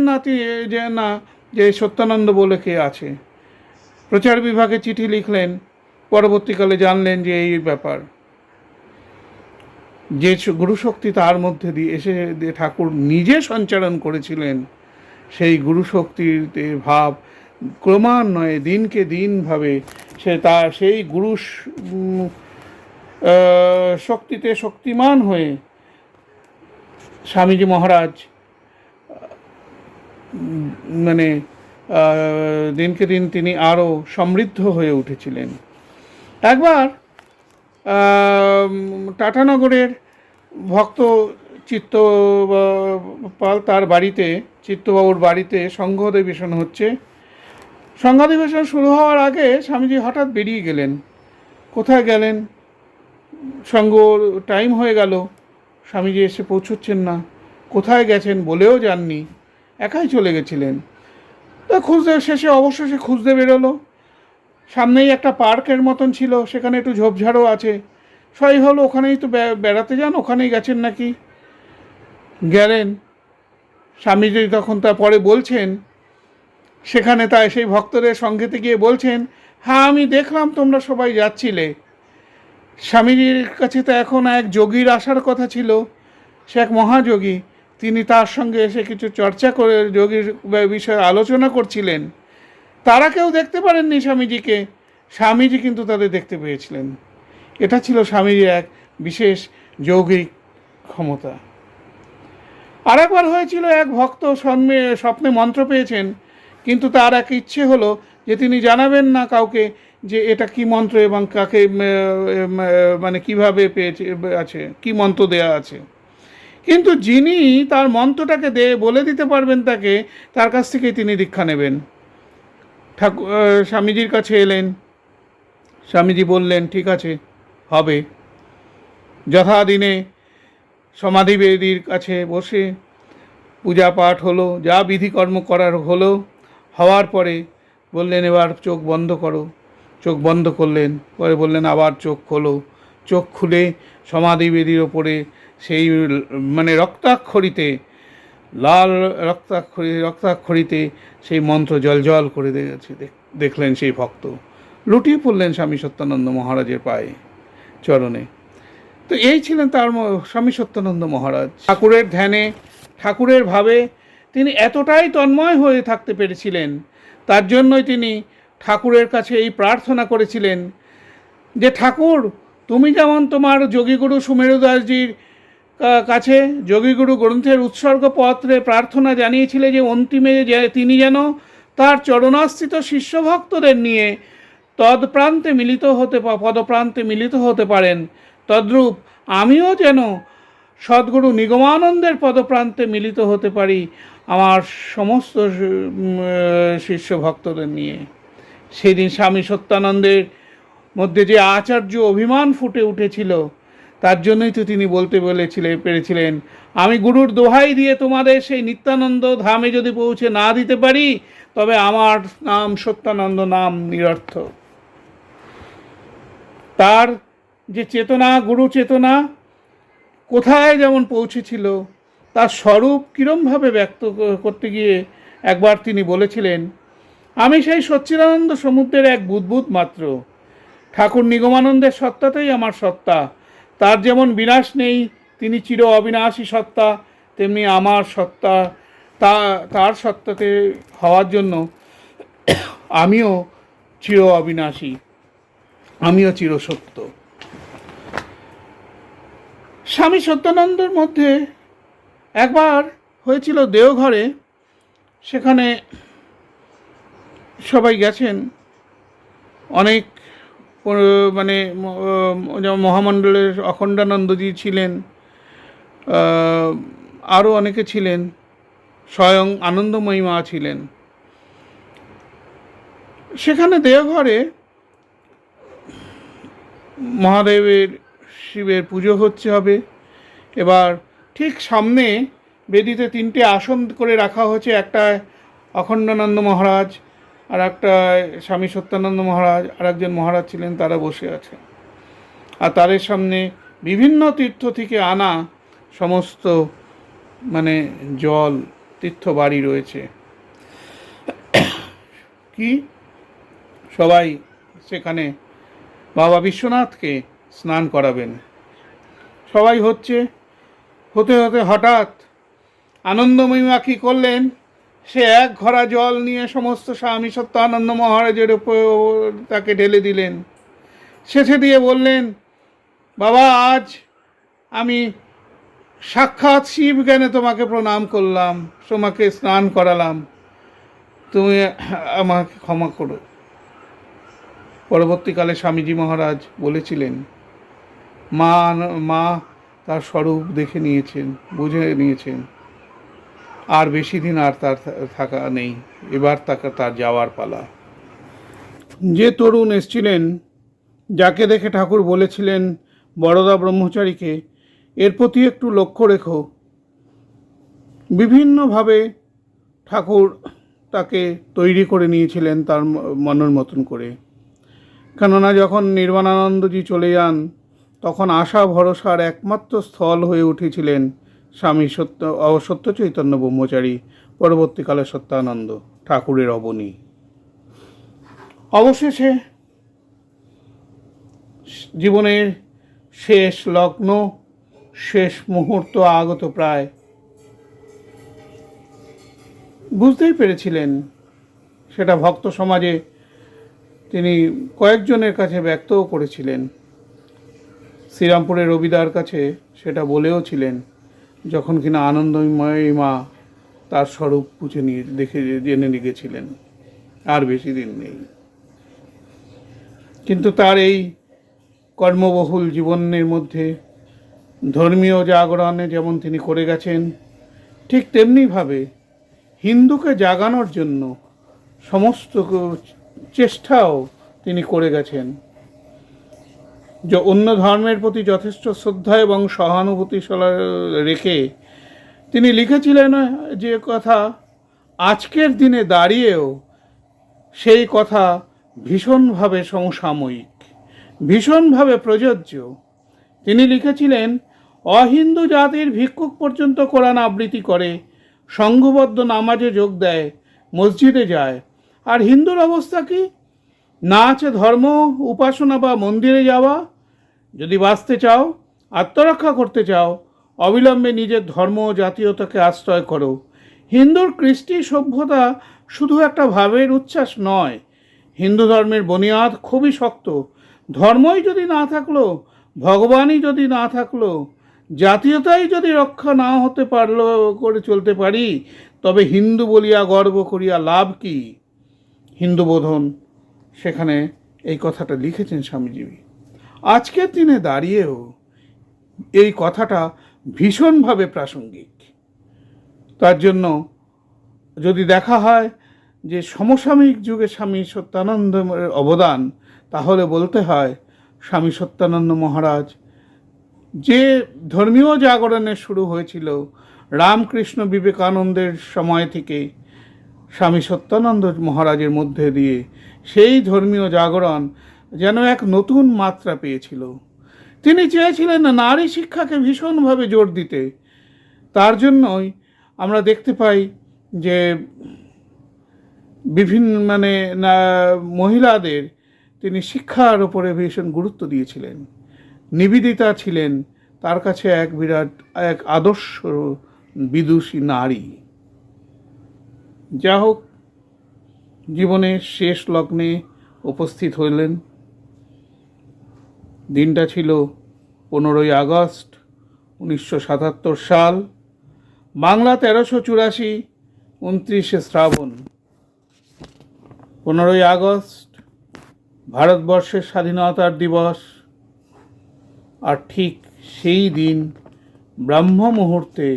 না যে সত্যানন্দ বলে কে আছে। প্রচার বিভাগে চিঠি লিখলেন, পরবর্তীকালে জানলেন যে এই ব্যাপার, যে গুরুশক্তি তার মধ্যে দিয়ে এসে ঠাকুর নিজে সঞ্চারণ করেছিলেন, সেই গুরুশক্তির ভাব ক্রমান্বয়ে দিনকে দিনভাবে সেই গুরু শক্তিতে শক্তিমান হয়ে স্বামীজি মহারাজ মানে দিনকে দিন তিনি আরও সমৃদ্ধ হয়ে উঠেছিলেন। একবার টাটানগরের ভক্ত চিত্তপাল, তার বাড়িতে, চিত্তবাবুর বাড়িতে সংঘ অধিবেশন হচ্ছে। সংঘ অধিবেশন শুরু হওয়ার আগে স্বামীজি হঠাৎ বেরিয়ে গেলেন। কোথায় গেলেন? সংঘ টাইম হয়ে গেল, স্বামীজি এসে পৌঁছচ্ছেন না, কোথায় গেছেন বলেও যাননি, একাই চলে গেছিলেন। তা শেষে অবশেষে খুঁজতে বেরোলো। সামনেই একটা পার্কের মতন ছিল, সেখানে একটু ঝোপঝাড়ও আছে। সবাই হলো ওখানেই তো বেড়াতে যান, ওখানেই গেছেন নাকি। গেলেন। স্বামীজি তখন তারপরে বলছেন, সেখানে তাই সেই ভক্তদের সঙ্গেতে গিয়ে বলছেন, হ্যাঁ আমি দেখলাম তোমরা সবাই যাচ্ছিলে। স্বামীজির কাছে তো এখন এক যোগীর আসার কথা ছিল, সে এক মহাযোগী, তিনি তার সঙ্গে এসে কিছু চর্চা করে যোগীর বিষয়ে আলোচনা করছিলেন। তারা কেউ দেখতে পারেননি স্বামীজিকে, স্বামীজি কিন্তু তাদের দেখতে পেয়েছিলেন। এটা ছিল স্বামীজির এক বিশেষ যৌগিক ক্ষমতা। আরেকবার হয়েছিল, এক ভক্ত স্বপ্নে মন্ত্র পেয়েছেন, কিন্তু তার এক ইচ্ছে হলো যে তিনি জানাবেন না কাউকে যে এটা কি মন্ত্র এবং কাকে মানে কিভাবে পেয়েছে আছে, কি মন্ত্র দেয়া আছে। কিন্তু যিনি তার মন্ত্রটাকে বলে দিতে পারবেন তাকে, তার কাছ থেকেই তিনি দীক্ষা নেবেন। স্বামীজির কাছে এলেন। স্বামীজি বললেন, ঠিক আছে, হবে। যথাদিনে সমাধি বেদির কাছে বসে পূজা পাঠ হলো, যা বিধিকর্ম করার হলো। হওয়ার পরে বললেন, এবার চোখ বন্ধ করো। চোখ বন্ধ করলেন, পরে বললেন আবার চোখ খোলো। চোখ খুলে সমাধি বেদির ওপরে সেই মানে রক্তাক্ষরিতে, লাল রক্তাক্ষরিতে সেই মন্ত্র জল করে দেখলেন সেই ভক্ত। লুটিয়ে পড়লেন স্বামী সত্যানন্দ মহারাজের পায়ে, চরণে। তো এই ছিলেন তার স্বামী সত্যানন্দ মহারাজ। ঠাকুরের ধ্যানে, ঠাকুরের ভাবে তিনি এতটাই তন্ময় হয়ে থাকতে পেরেছিলেন, তার জন্যই তিনি ঠাকুরের কাছে এই প্রার্থনা করেছিলেন যে, ঠাকুর তুমি যেমন তোমার যোগীগুরু সুমেরু দাসজির কাছে যোগীগুরু গ্রন্থের উৎসর্গপত্রে প্রার্থনা জানিয়েছিলে যে অন্তিমে তিনি যেন তার চরণাশ্রিত শিষ্যভক্তদের নিয়ে পদপ্রান্তে মিলিত হতে পারেন, তদ্রূপ আমিও যেন সদ্গুরু নিগমানন্দের পদপ্রান্তে মিলিত হতে পারি আমার সমস্ত শিষ্য ভক্তদের নিয়ে। সেদিন স্বামী সত্যানন্দের মধ্যে যে আচার্য অভিমান ফুটে উঠেছিল, তার জন্যই তো তিনি বলতে পেরেছিলেন, আমি গুরুর দোহাই দিয়ে তোমাদের সেই নিত্যানন্দ ধামে যদি পৌঁছে না দিতে পারি, তবে আমার নাম সত্যানন্দ নাম নিরর্থক। তার যে চেতনা, গুরু চেতনা কোথায় যেমন পৌঁছেছিল, তার স্বরূপ কীরমভাবে ব্যক্ত করতে গিয়ে একবার তিনি বলেছিলেন, আমি সেই সচ্চিদানন্দ সমুদ্রের এক বুদ্বুদ মাত্র। ঠাকুর নিগমানন্দের সত্তাতেই আমার সত্তা। তার যেমন বিনাশ নেই, তিনি চির অবিনাশী সত্তা, তেমনি আমার সত্তা, তার সত্তাতে হওয়ার জন্য আমিও চির অবিনাশী, আমিও চিরসত্য। স্বামী সত্যানন্দের মধ্যে একবার হয়েছিল দেওঘরে, সেখানে সবাই গেছেন, অনেক মানে যেমন মহামণ্ডলের অখণ্ডানন্দজি ছিলেন, আরও অনেকে ছিলেন, স্বয়ং আনন্দময়ী মা ছিলেন। সেখানে দেওঘরে মহাদেবের শিবের পুজো হবে। এবার ঠিক সামনে বেদিতে 3টে আসন করে রাখা হয়েছে, একটা অখণ্ডানন্দ মহারাজ, আর একটা স্বামী সত্যানন্দ মহারাজ, আর একজন মহারাজ ছিলেন, তারা বসে আছে। আর তাদের সামনে বিভিন্ন তীর্থ থেকে আনা সমস্ত মানে জল, তীর্থ বাড়ি রয়েছে। কি সবাই সেখানে বাবা বিশ্বনাথকে স্নান করাবেন। সবাই হতে হতে হঠাৎ আনন্দময়ী মা কী করলেন, সে এক ঘড়া জল নিয়ে সমস্ত স্বামী সত্যানন্দ মহারাজের উপর তাকে ঢেলে দিলেন। শেষে দিয়ে বললেন, বাবা, আজ আমি সাক্ষাৎ শিব জ্ঞানে তোমাকে প্রণাম করলাম, তোমাকে স্নান করালাম, তুমি আমাকে ক্ষমা করো। পরবর্তীকালে স্বামীজি মহারাজ বলেছিলেন, মা তার স্বরূপ দেখে নিয়েছেন, বুঝে নিয়েছেন, আর বেশি দিন আর তার থাকা নেই, এবার তার যাওয়ার পালা। যে তরুণ এসছিলেন, যাকে দেখে ঠাকুর বলেছিলেন বরদা ব্রহ্মচারীকে, এর প্রতি একটু লক্ষ্য রেখো। বিভিন্নভাবে ঠাকুর তাকে তৈরি করে নিয়েছিলেন তার মনের মতন করে। কেননা যখন নির্বাণানন্দজি চলে যান, তখন আশা ভরসার একমাত্র স্থল হয়ে উঠেছিলেন স্বামী সত্য চৈতন্য ব্রহ্মচারী, পরবর্তীকালে সত্যানন্দ ঠাকুরের অবনী। অবশেষে জীবনের শেষ লগ্ন, শেষ মুহূর্ত আগত প্রায়, বুঝতেই পেরেছিলেন। সেটা ভক্ত সমাজে তিনি কয়েকজনের কাছে ব্যক্তও করেছিলেন। শ্রীরামপুরের রবিদার কাছে সেটা বলেও ছিলেন, যখন কিনা আনন্দময়ী মা তার স্বরূপ পুছে জেনে গেছিলেন, আর বেশি দিন নেই। কিন্তু তার এই কর্মবহুল জীবনের মধ্যে ধর্মীয় জাগরণে যেমন তিনি করে গেছেন, ঠিক তেমনিভাবে হিন্দুকে জাগানোর জন্য সমস্ত চেষ্টাও তিনি করে গেছেন। যে অন্য ধর্মের প্রতি যথেষ্ট শ্রদ্ধা এবং সহানুভূতি রেখে তিনি লিখেছিলেন যে কথা, আজকের দিনে দাঁড়িয়েও সেই কথা ভীষণভাবে সমসাময়িক, ভীষণভাবে প্রযোজ্য। তিনি লিখেছিলেন, অহিন্দু জাতির ভিক্ষুক পর্যন্ত কোরআন আবৃত্তি করে, সংঘবদ্ধ নামাজে যোগ দেয়, মসজিদে যায়, আর হিন্দুর অবস্থা কি? না আছে ধর্ম, উপাসনা বা মন্দিরে যাওয়া। যদি বাঁচতে চাও, আত্মরক্ষা করতে চাও, অবিলম্বে নিজের ধর্ম ও জাতীয়তাকে আশ্রয় করো। হিন্দুর কৃষ্টি সভ্যতা শুধু একটা ভাবের উচ্ছ্বাস নয়, হিন্দু ধর্মের বুনিয়াদ খুবই শক্ত। ধর্মই যদি না থাকলো, ভগবানই যদি না থাকলো, জাতীয়তাই যদি রক্ষা না হতে পারলো করে চলতে পারি, তবে হিন্দু বলিয়া গর্ব করিয়া লাভ কি? হিন্দু বোধন সেখানে এই কথাটা লিখেছেন স্বামীজি। আজকের দিনে দাঁড়িয়েও এই কথাটা ভীষণভাবে প্রাসঙ্গিক। তার জন্য যদি দেখা হয় যে সমসাময়িক যুগে স্বামী সত্যানন্দের অবদান, তাহলে বলতে হয় স্বামী সত্যানন্দ মহারাজ যে ধর্মীয় জাগরণের শুরু হয়েছিল রামকৃষ্ণ বিবেকানন্দের সময় থেকে স্বামী সত্যানন্দ মহারাজের মধ্যে দিয়ে, সেই ধর্মীয় জাগরণ যেন এক নতুন মাত্রা পেয়েছিল। তিনি চেয়েছিলেন নারী শিক্ষাকে ভীষণভাবে জোর দিতে। তার জন্যই আমরা দেখতে পাই যে বিভিন্ন মহিলাদের তিনি শিক্ষার উপরে ভীষণ গুরুত্ব দিয়েছিলেন। নিবেদিতা ছিলেন তার কাছে এক আদর্শ বিদুষী নারী। যা হোক, জীবনের শেষ লগ্নে উপস্থিত হইলেন। দিনটা ছিল 15ই আগস্ট 1977 সাল, বাংলা 1384, 29শে শ্রাবণ। 15ই আগস্ট ভারতবর্ষের স্বাধীনতার দিবস। আর ঠিক সেই দিন ব্রাহ্ম মুহূর্তে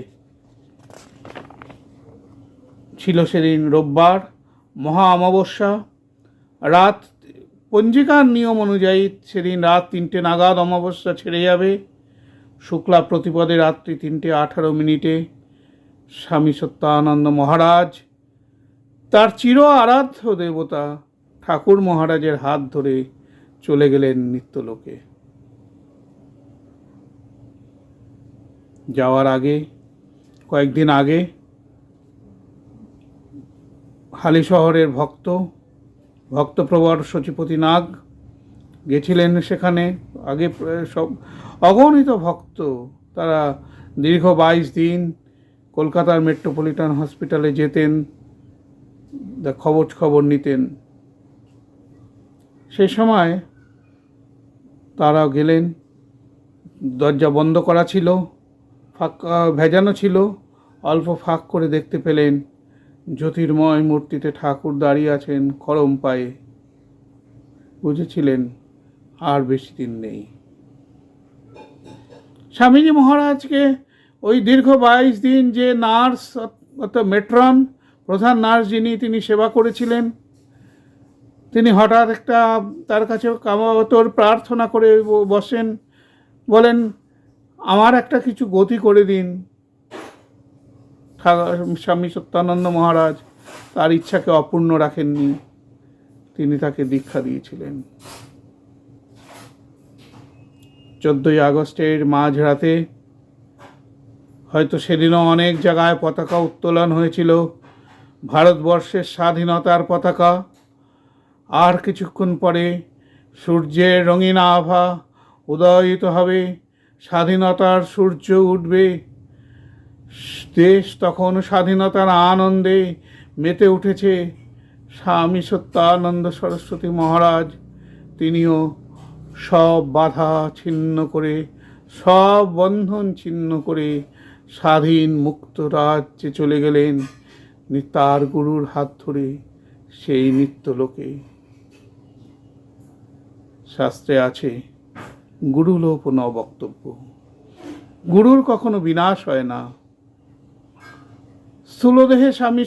ছিল, সেদিন রোববার, মহা অমাবস্যা। রাত পঞ্জিকার নিয়ম অনুযায়ী সেদিন রাত 3টে নাগাদ অমাবস্যা ছেড়ে যাবে। শুক্লা প্রতিপদে রাত্রি 3:18 স্বামী সত্যানন্দ মহারাজ তার চির আরাধ্য দেবতা ঠাকুর মহারাজের হাত ধরে চলে গেলেন নিত্যলোকে। যাওয়ার আগে, কয়েকদিন আগে, হালি শহরের ভক্তপ্রবর সচিপতি নাগ গেছিলেন সেখানে। আগে সব অগণিত ভক্ত, তারা দীর্ঘ 22 দিন কলকাতার মেট্রোপলিটন হসপিটালে যেতেন, খবর নিতেন। সেই সময় তারা গেলেন, দরজা বন্ধ করা ছিল, ভেজানো ছিল, অল্প ফাঁক করে দেখতে পেলেন জ্যোতির্ময় মূর্তিতে ঠাকুর দাঁড়িয়ে আছেন খড়ম পায়ে। বুঝেছিলেন আর বেশি দিন নেই। স্বামীজি মহারাজকে ওই দীর্ঘ 22 দিন যে নার্স, অর্থাৎ মেট্রন, প্রধান নার্স যিনি, তিনি সেবা করেছিলেন, তিনি হঠাৎ তার কাছে কামাতর প্রার্থনা করে বসেন, বলেন, আমার একটা কিছু গতি করে দিন। স্বামী সত্যানন্দ মহারাজ তার ইচ্ছাকে অপূর্ণ রাখেননি, তিনি তাকে দীক্ষা দিয়েছিলেন। 14ই আগস্টের মাঝরাতে, হয়তো সেদিনও অনেক জায়গায় পতাকা উত্তোলন হয়েছিল, ভারতবর্ষের স্বাধীনতার পতাকা। আর কিছুক্ষণ পরে সূর্যের রঙিন আভা উদয়িত হবে, স্বাধীনতার সূর্য উঠবে। দেশ তখন স্বাধীনতার আনন্দে মেতে উঠেছে। স্বামী সত্যানন্দ সরস্বতী মহারাজ, তিনিও সব বাধা ছিন্ন করে, সব বন্ধন ছিন্ন করে স্বাধীন মুক্ত রাজ্যে চলে গেলেন তার গুরুর হাত ধরে সেই নিত্যলোকে। শাস্ত্রে আছে, গুরু লোপ ন বক্তব্য। গুরুর কখনো বিনাশ হয় না। স্থূলদেহে স্বামী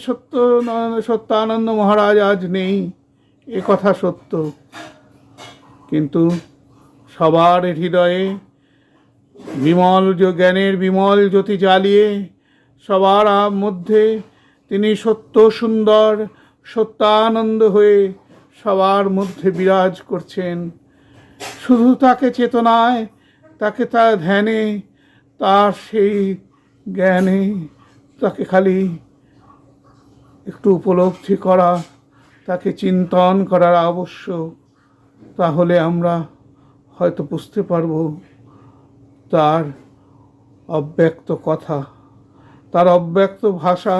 সত্যানন্দ মহারাজ আজ নেই, এ কথা সত্য, কিন্তু সবার হৃদয়ে জ্ঞানের বিমল জ্যোতি জ্বালিয়ে সবার মধ্যে তিনি সত্য সুন্দর সত্যানন্দ হয়ে সবার মধ্যে বিরাজ করছেন। শুধু তাকে চেতনায়, তাকে তার ধ্যানে, তার সেই জ্ঞানে, তাকে খালি একটু উপলব্ধি করা, তাকে চিন্তন করার আবশ্যক। তাহলে আমরা হয়তো বুঝতে পারব তার অব্যক্ত কথা, তার অব্যক্ত ভাষা,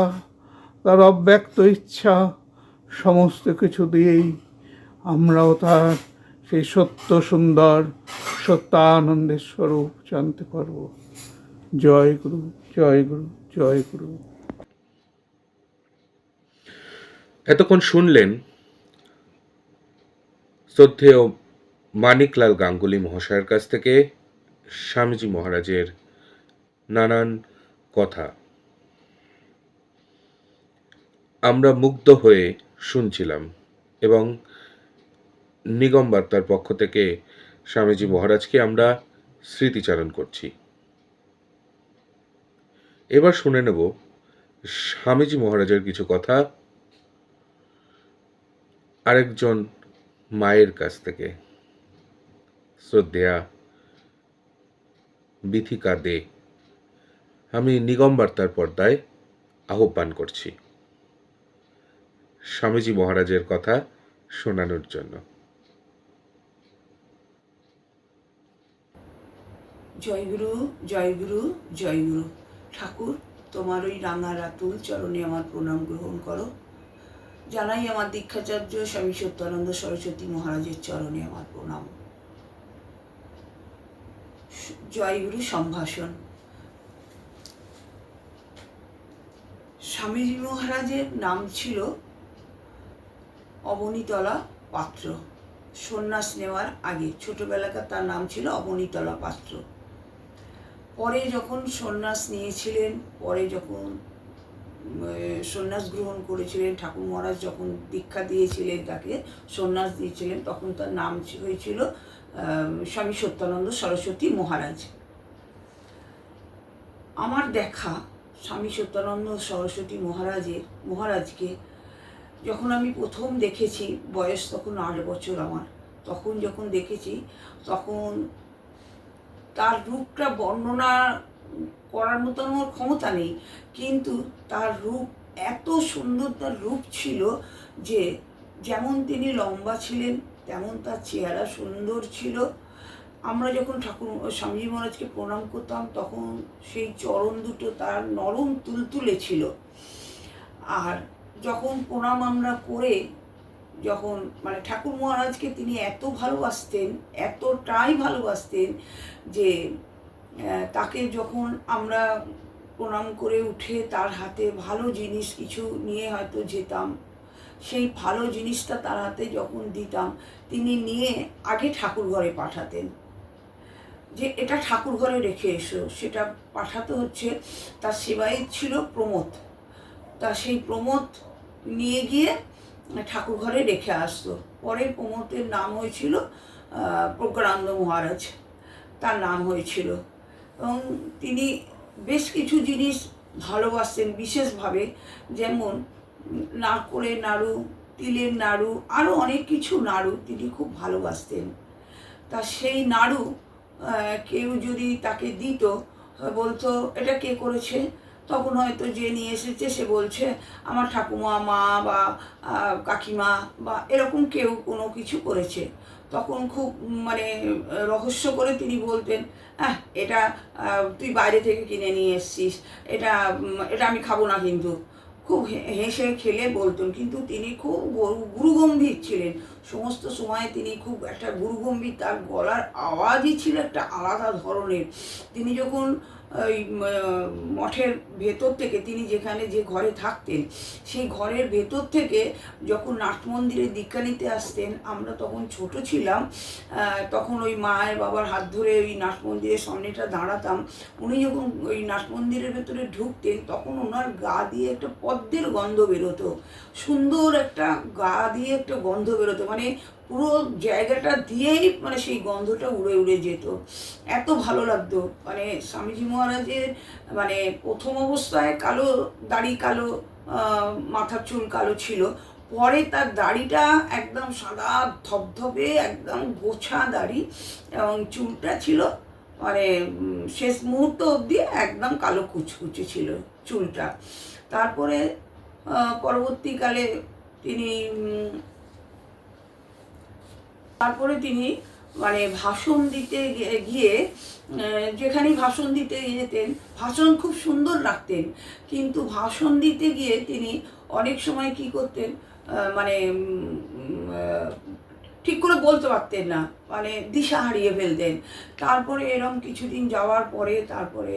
তার অব্যক্ত ইচ্ছা, সমস্ত কিছু দিয়েই আমরাও তার সেই সত্য সুন্দর সত্যানন্দের স্বরূপ জানতে পারব। জয় গুরু, জয় গুরু, জয় গুরু। এতক্ষণ শুনলেন শ্রদ্ধেয় মানিকলাল গাঙ্গুলি মহাশয়ের কাছ থেকে স্বামীজি মহারাজের নানান কথা। আমরা মুগ্ধ হয়ে শুনছিলাম এবং নিগম বার্তার পক্ষ থেকে স্বামীজি মহারাজকে আমরা স্মৃতিচারণ করছি। এবার শুনে নেব স্বামীজি মহারাজের কিছু কথা আরেকজন মায়ের কাছ থেকে, শ্রদ্ধেয়া বিথিকা দে। আমি নিগম বার্তার পর্দায় আহ্বান করছি স্বামীজি মহারাজের কথা শোনানোর জন্য। জয়গুরু, জয়গুরু, জয়গুরু। ঠাকুর, তোমার ওই রাঙা রাতুল চরণে আমার প্রণাম গ্রহণ করো। জানাই আমার দীক্ষাচার্য স্বামী সত্যানন্দ সরস্বতী মহারাজের চরণে আমার প্রণাম। জয়গুরু সম্ভাষণ। স্বামীজি মহারাজের নাম ছিল অবনীতলা পাত্র। সন্ন্যাস নেওয়ার আগে ছোটবেলাকার তার নাম ছিল অবনীতলা পাত্র। পরে যখন সন্ন্যাস নিয়েছিলেন, পরে যখন সন্ন্যাস গ্রহণ করেছিলেন, ঠাকুর মহারাজ যখন দীক্ষা দিয়েছিলেন, তাকে সন্ন্যাস দিয়েছিলেন, তখন তার নাম হয়েছিল স্বামী সত্যানন্দ সরস্বতী মহারাজ। আমার দেখা স্বামী সত্যানন্দ সরস্বতী মহারাজকে যখন আমি প্রথম দেখেছি, বয়স তখন 8 বছর আমার, তখন যখন দেখেছি তখন তার রূপটা বর্ণনা করার মতো আমার ক্ষমতা নেই, কিন্তু তার রূপ এত সুন্দর, তার রূপ ছিল যে যেমন তিনি লম্বা ছিলেন তেমন তার চেহারা সুন্দর ছিল। আমরা যখন স্বামীজি মহারাজকে প্রণাম করতাম তখন সেই চরণ দুটো তার নরম তুলতুলে ছিল। আর যখন প্রণাম আমরা করে যখন ঠাকুর মহারাজকে তিনি এত ভালোবাসতেন, এতটাই ভালোবাসতেন যে তাকে যখন আমরা প্রণাম করে উঠে তার হাতে ভালো জিনিস কিছু নিয়ে হয়তো যেতাম, সেই ভালো জিনিসটা তার হাতে যখন দিতাম, তিনি নিয়ে আগে ঠাকুর ঘরে পাঠাতেন, যে এটা ঠাকুর ঘরে রেখে এসো। সেটা পাঠাতে হচ্ছে, তার সেবায়িত ছিল প্রমোদ, তা সেই প্রমোদ নিয়ে গিয়ে ঠাকুর ঘরে রেখে আসতো। পরে প্রমোদের নাম হয়েছিল প্রজ্ঞানন্দ মহারাজ, তার নাম হয়েছিল। এবং তিনি বেশ কিছু জিনিস ভালোবাসতেন বিশেষভাবে, যেমন নারকোলের নাড়ু, তিলের নাড়ু, আরও অনেক কিছু নাড়ু তিনি খুব ভালোবাসতেন। তা সেই নাড়ু কেউ যদি তাকে দিত, বলতো এটা কে করেছে, তখন হয়তো যে নিয়ে এসেছে সে বলছে আমার ঠাকুমা, মা বা কাকিমা বা এরকম কেউ কোনো কিছু করেছে। তখন খুব রহস্য করে তিনি বলতেন, এটা তুই বাইরে থেকে কিনে নিয়ে এসছিস, এটা আমি খাবো না। কিন্তু খুব হেসে খেলে বলতেন, কিন্তু তিনি খুব গুরুগম্ভীর ছিলেন। সমস্ত সময় তিনি খুব একটা গুরুগম্ভীর, তার গলার আওয়াজই ছিল একটা আলাদা ধরনের। তিনি যখন ওই মঠের ভেতর থেকে, তিনি যে ঘরে থাকতেন সেই ঘরের ভেতর থেকে যখন নাট মন্দিরে দীক্ষা নিতে আসতেন, আমরা তখন ছোট ছিলাম, তখন ওই মায়ের বাবার হাত ধরে ওই নাট মন্দিরের সামনেটা দাঁড়াতাম। উনি যখন ওই নাট মন্দিরের ভেতরে ঢুকতেন তখন ওনার গা দিয়ে একটা পদ্মের গন্ধ বেরোতো, সুন্দর একটা গা দিয়ে একটা গন্ধ বেরোতো, পুরো জায়গাটা দিয়েই সেই গন্ধটা উড়ে উড়ে যেত, এত ভালো লাগতো। স্বামীজি মহারাজের প্রথম অবস্থায় কালো দাড়ি, কালো মাথার চুল কালো ছিল, পরে তার দাড়িটা একদম সাদা ধবধবে, একদম গোছা দাড়ি, এবং চুলটা ছিল শেষ মুহূর্ত অবধি একদম কালো কুচকুচে ছিল চুলটা। তারপরে পরবর্তীকালে তিনি ভাষণ দিতে গিয়ে, যেখানেই ভাষণ দিতে যেতেন, ভাষণ খুব সুন্দর রাখতেন, কিন্তু ভাষণ দিতে গিয়ে তিনি অনেক সময় কি করতেন, ঠিক করে বলতে পারতেন না, দিশা হারিয়ে ফেলতেন। তারপরে এরম কিছুদিন যাওয়ার পরে তারপরে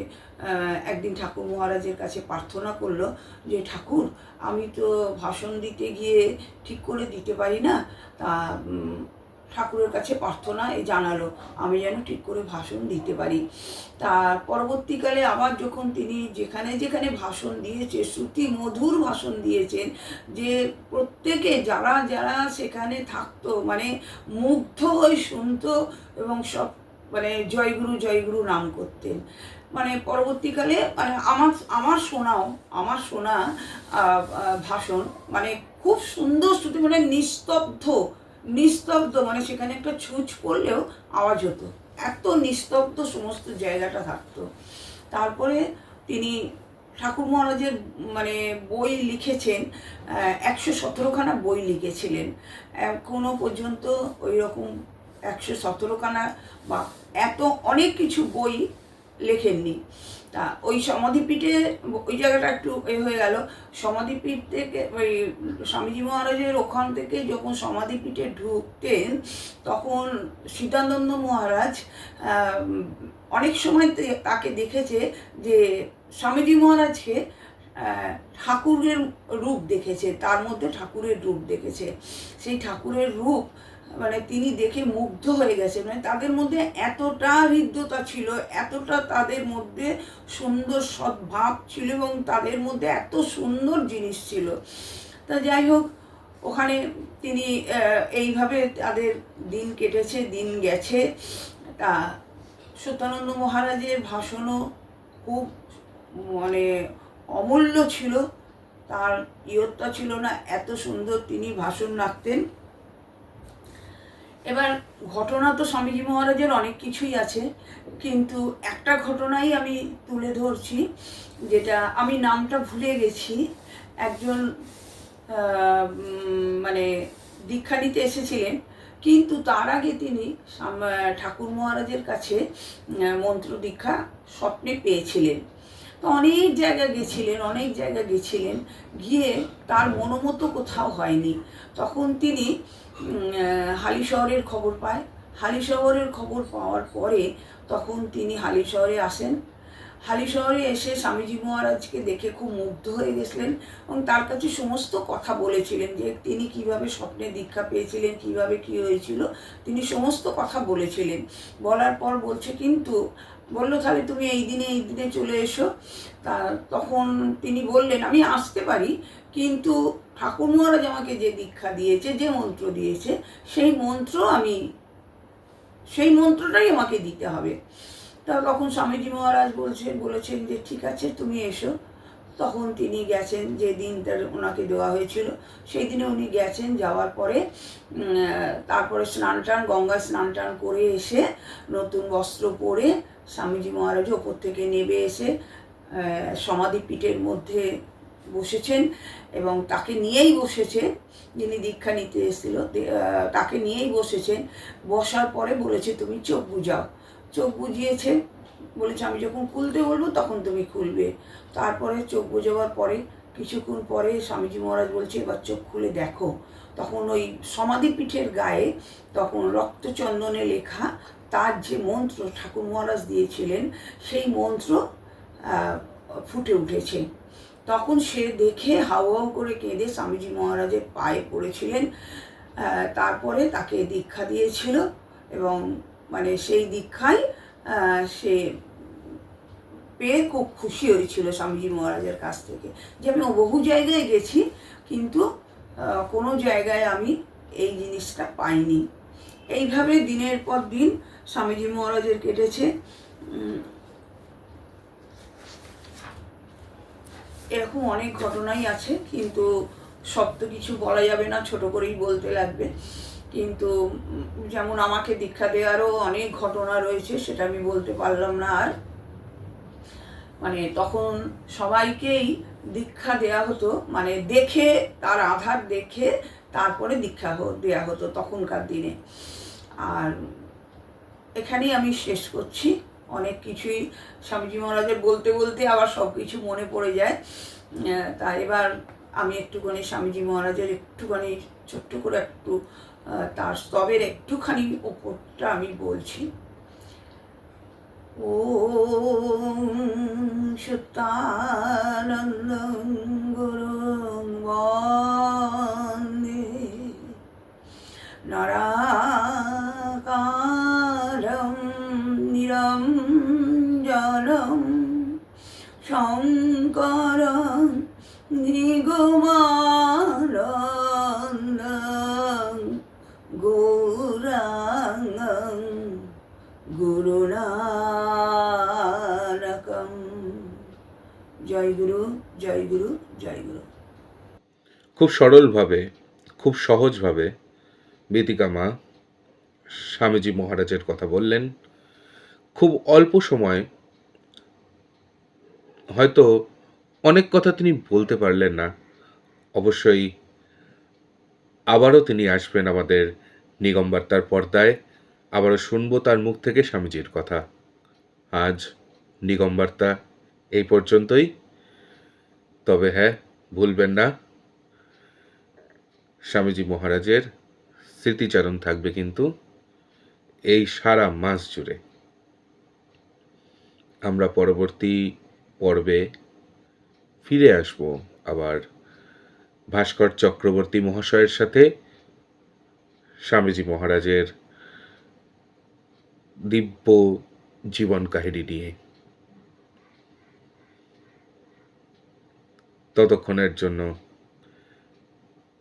একদিন ঠাকুর মহারাজের কাছে প্রার্থনা করলো যে ঠাকুর, আমি তো ভাষণ দিতে গিয়ে ঠিক করে দিতে পারি না, তা ঠাকুরের কাছে প্রার্থনা জানালো আমি যেন ঠিক করে ভাষণ দিতে পারি। তার পরবর্তীকালে আবার যখন তিনি যেখানে যেখানে ভাষণ দিয়েছে, শ্রুতি মধুর ভাষণ দিয়েছেন, যে প্রত্যেকে যারা যারা সেখানে থাকতো মুগ্ধ হয়ে শুনতো, এবং সব মানে জয়গুরু নাম করতেন। মানে পরবর্তীকালে মানে আমার শোনা ভাষণ মানে খুব সুন্দর শ্রুতি, মানে নিস্তব্ধ, মানে সেখানে একটা ছুঁচ পড়লেও আওয়াজ হতো, এত নিস্তব্ধ সমস্ত জায়গাটা থাকতো। তারপরে তিনি ঠাকুর মহারাজের মানে বই লিখেছেন, 117খানা বই লিখেছিলেন। এখনো পর্যন্ত ওই রকম 117খানা বা এত অনেক কিছু বই লেখেননি। তা ওই সমাধিপীঠে ওই জায়গাটা একটু হয়ে গেল। সমাধিপীঠ থেকে ওই স্বামীজি মহারাজের ওখান থেকে যখন সমাধিপীঠে ঢুকতেন তখন সীতানন্দ মহারাজ অনেক সময় তাকে দেখেছে যে স্বামীজি মহারাজকে ঠাকুরের রূপ দেখেছে, তার মধ্যে ঠাকুরের রূপ দেখেছে। সেই ঠাকুরের রূপ মানে তিনি দেখে মুগ্ধ হয়ে গেছে। মানে তাদের মধ্যে এতটা হৃদ্যতা ছিল, এতটা তাদের মধ্যে সুন্দর সদ্ভাব ছিল এবং তাদের মধ্যে এত সুন্দর জিনিস ছিল। তা যাই হোক, ওখানে তিনি এইভাবে তাদের দিন কেটেছে, দিন গেছে। তা সত্যানন্দ মহারাজের ভাষণও খুব মানে অমূল্য ছিল, তার ইয়ত্তা ছিল না, এত সুন্দর তিনি ভাষণ রাখতেন। এবার ঘটনা তো স্বামীজি মহারাজের অনেক কিছুই আছে, কিন্তু একটা ঘটনাই আমি তুলে ধরছি, যেটা আমি নামটা ভুলে গেছি। একজন মানে দীক্ষা নিতে এসেছিলেন, কিন্তু তার আগে তিনি ঠাকুর মহারাজের কাছে মন্ত্র দীক্ষা স্বপ্নে পেয়েছিলেন। তো অনেক জায়গা গেছিলেন, গিয়ে তার মনোমতো কোথাও হয়নি। তখন তিনি হালিশহরের খবর পায়। হালিশহরের খবর পাওয়ার পরে তখন তিনি হালিশহরে আসেন। হালিশহরে এসে স্বামীজি মহারাজকে দেখে খুব মুগ্ধ হয়ে গেছিলেন এবং তার কাছে সমস্ত কথা বলেছিলেন, যে তিনি কিভাবে স্বপ্নে দীক্ষা পেয়েছিলেন, কিভাবে কি হয়েছিল, তিনি সমস্ত কথা বলেছিলেন। বলার পর বললো তাহলে তুমি এই দিনে চলে এসো। তা তখন তিনি বললেন আমি আসতে পারি, কিন্তু ঠাকুর মহারাজ আমাকে যে দীক্ষা দিয়েছে, যে মন্ত্র দিয়েছে, সেই মন্ত্রটাই আমাকে দিতে হবে। তা তখন স্বামীজি মহারাজ বলেছেন যে ঠিক আছে তুমি এসো। তখন তিনি গেছেন, যে দিনটা ওনাকে দেওয়া হয়েছিল সেই দিনে উনি গেছেন। যাওয়ার পরে তারপরে গঙ্গায় স্নান টান করে এসে নতুন বস্ত্র পরে স্বামীজি মহারাজ ওপর থেকে নেমে এসে সমাধিপীঠের মধ্যে বসেছেন এবং তাকে নিয়েই বসেছে, যিনি দীক্ষা নিতে এসেছিল তাকে নিয়েই বসেছেন। বসার পরে বলেছে তুমি চোখ বুজাও। চোখ বুজিয়েছে, বলেছে আমি যখন খুলতে বলবো তখন তুমি খুলবে। তারপরে চোখ বুঝাবার পরে কিছুক্ষণ পরে স্বামীজি মহারাজ বলছে এবার চোখ খুলে দেখো। তখন ওই সমাধিপীঠের গায়ে তখন রক্তচন্দনে লেখা তার যে মন্ত্র ঠাকুর মহারাজ দিয়েছিলেন, সেই মন্ত্র ফুটে উঠেছে। তখন সে দেখে হাউ হাউ করে কেঁদে স্বামীজি মহারাজের পায়ে পড়েছিলেন। তারপরে তাকে দীক্ষা দিয়েছিল এবং মানে সেই দীক্ষায় সে পেয়ে খুব খুশি হয়েছিল স্বামীজি মহারাজের কাছ থেকে। যে আমি বহু জায়গায় গেছি, কিন্তু কোনো জায়গায় আমি এই জিনিসটা পাইনি। এইভাবে দিনের পর দিন স্বামীজি মহারাজের কেটেছে। এরকম অনেক ঘটনাই আছে, কিন্তু সব তো কিছু বলা যাবে না, ছোট করেই বলতে লাগবে। কিন্তু যেমন আমাকে দীক্ষা দেওয়ারও অনেক ঘটনা রয়েছে, সেটা আমি বলতে পারলাম না। আর মানে তখন সবাইকেই দীক্ষা দেয়া হতো, মানে দেখে তার আধার দেখে তারপরে দীক্ষা দেয়া হতো তখনকার দিনে। আর এখানেই আমি শেষ করছি। অনেক কিছুই স্বামীজি মহারাজের বলতে বলতে আবার সব কিছু মনে পড়ে যায়। তা এবার আমি একটুখানি স্বামীজি মহারাজের একটুখানি ছোট্ট করে একটু তার স্তবের একটুখানি ওপরটা আমি বলছি। ওম সত্যানন্দং গুরুং বন্দে নারাকারং নিরঞ্জনং শঙ্করং নিগমানন্দং গৌরাঙ্গং গুরু জয় গুরু, জয় গুরু, জয় গুরু। খুব সরলভাবে, খুব সহজভাবে বেদিকা মা স্বামীজি মহারাজের কথা বললেন। খুব অল্প সময়, হয়তো অনেক কথা তিনি বলতে পারলেন না। অবশ্যই আবারও তিনি আসবেন আমাদের নিগম বার্তার পর্দায়, আবারও শুনবো তার মুখ থেকে স্বামীজির কথা। আজ নিগম বার্তা এই পর্যন্তই। তবে হ্যাঁ, ভুলবেন না, স্বামীজি মহারাজের স্মৃতিচারণ থাকবে কিন্তু এই সারা মাস জুড়ে। আমরা পরবর্তী পর্বে ফিরে আসব আবার ভাস্কর চক্রবর্তী মহাশয়ের সাথে স্বামীজি মহারাজের দিব্য জীবন কাহিনী নিয়ে। ততক্ষণের জন্য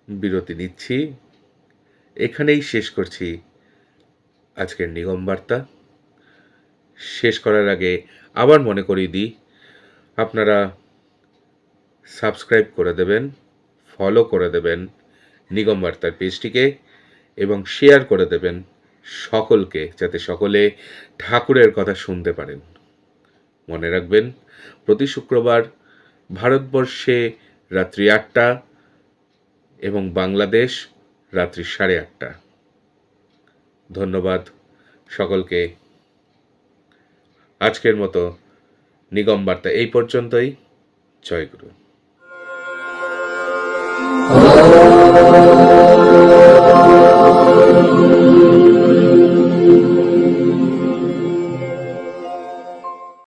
বিরতি নিচ্ছি। এখানেই শেষ করছি আজকের নিগম বার্তা। শেষ করার আগে আবার মনে করিয়ে দিই, আপনারা সাবস্ক্রাইব করে দেবেন, ফলো করে দেবেন নিগম বার্তার পেজটিকে এবং শেয়ার করে দেবেন সকলকে, যাতে সকলে ঠাকুরের কথা শুনতে পারেন। মনে রাখবেন, প্রতি শুক্রবার ভারতবর্ষে রাত্রি 8টা এবং বাংলাদেশ রাত্রি 8:30। ধন্যবাদ সকলকে। আজকের মতো নিগম বার্তা এই পর্যন্তই। জয় গুরু।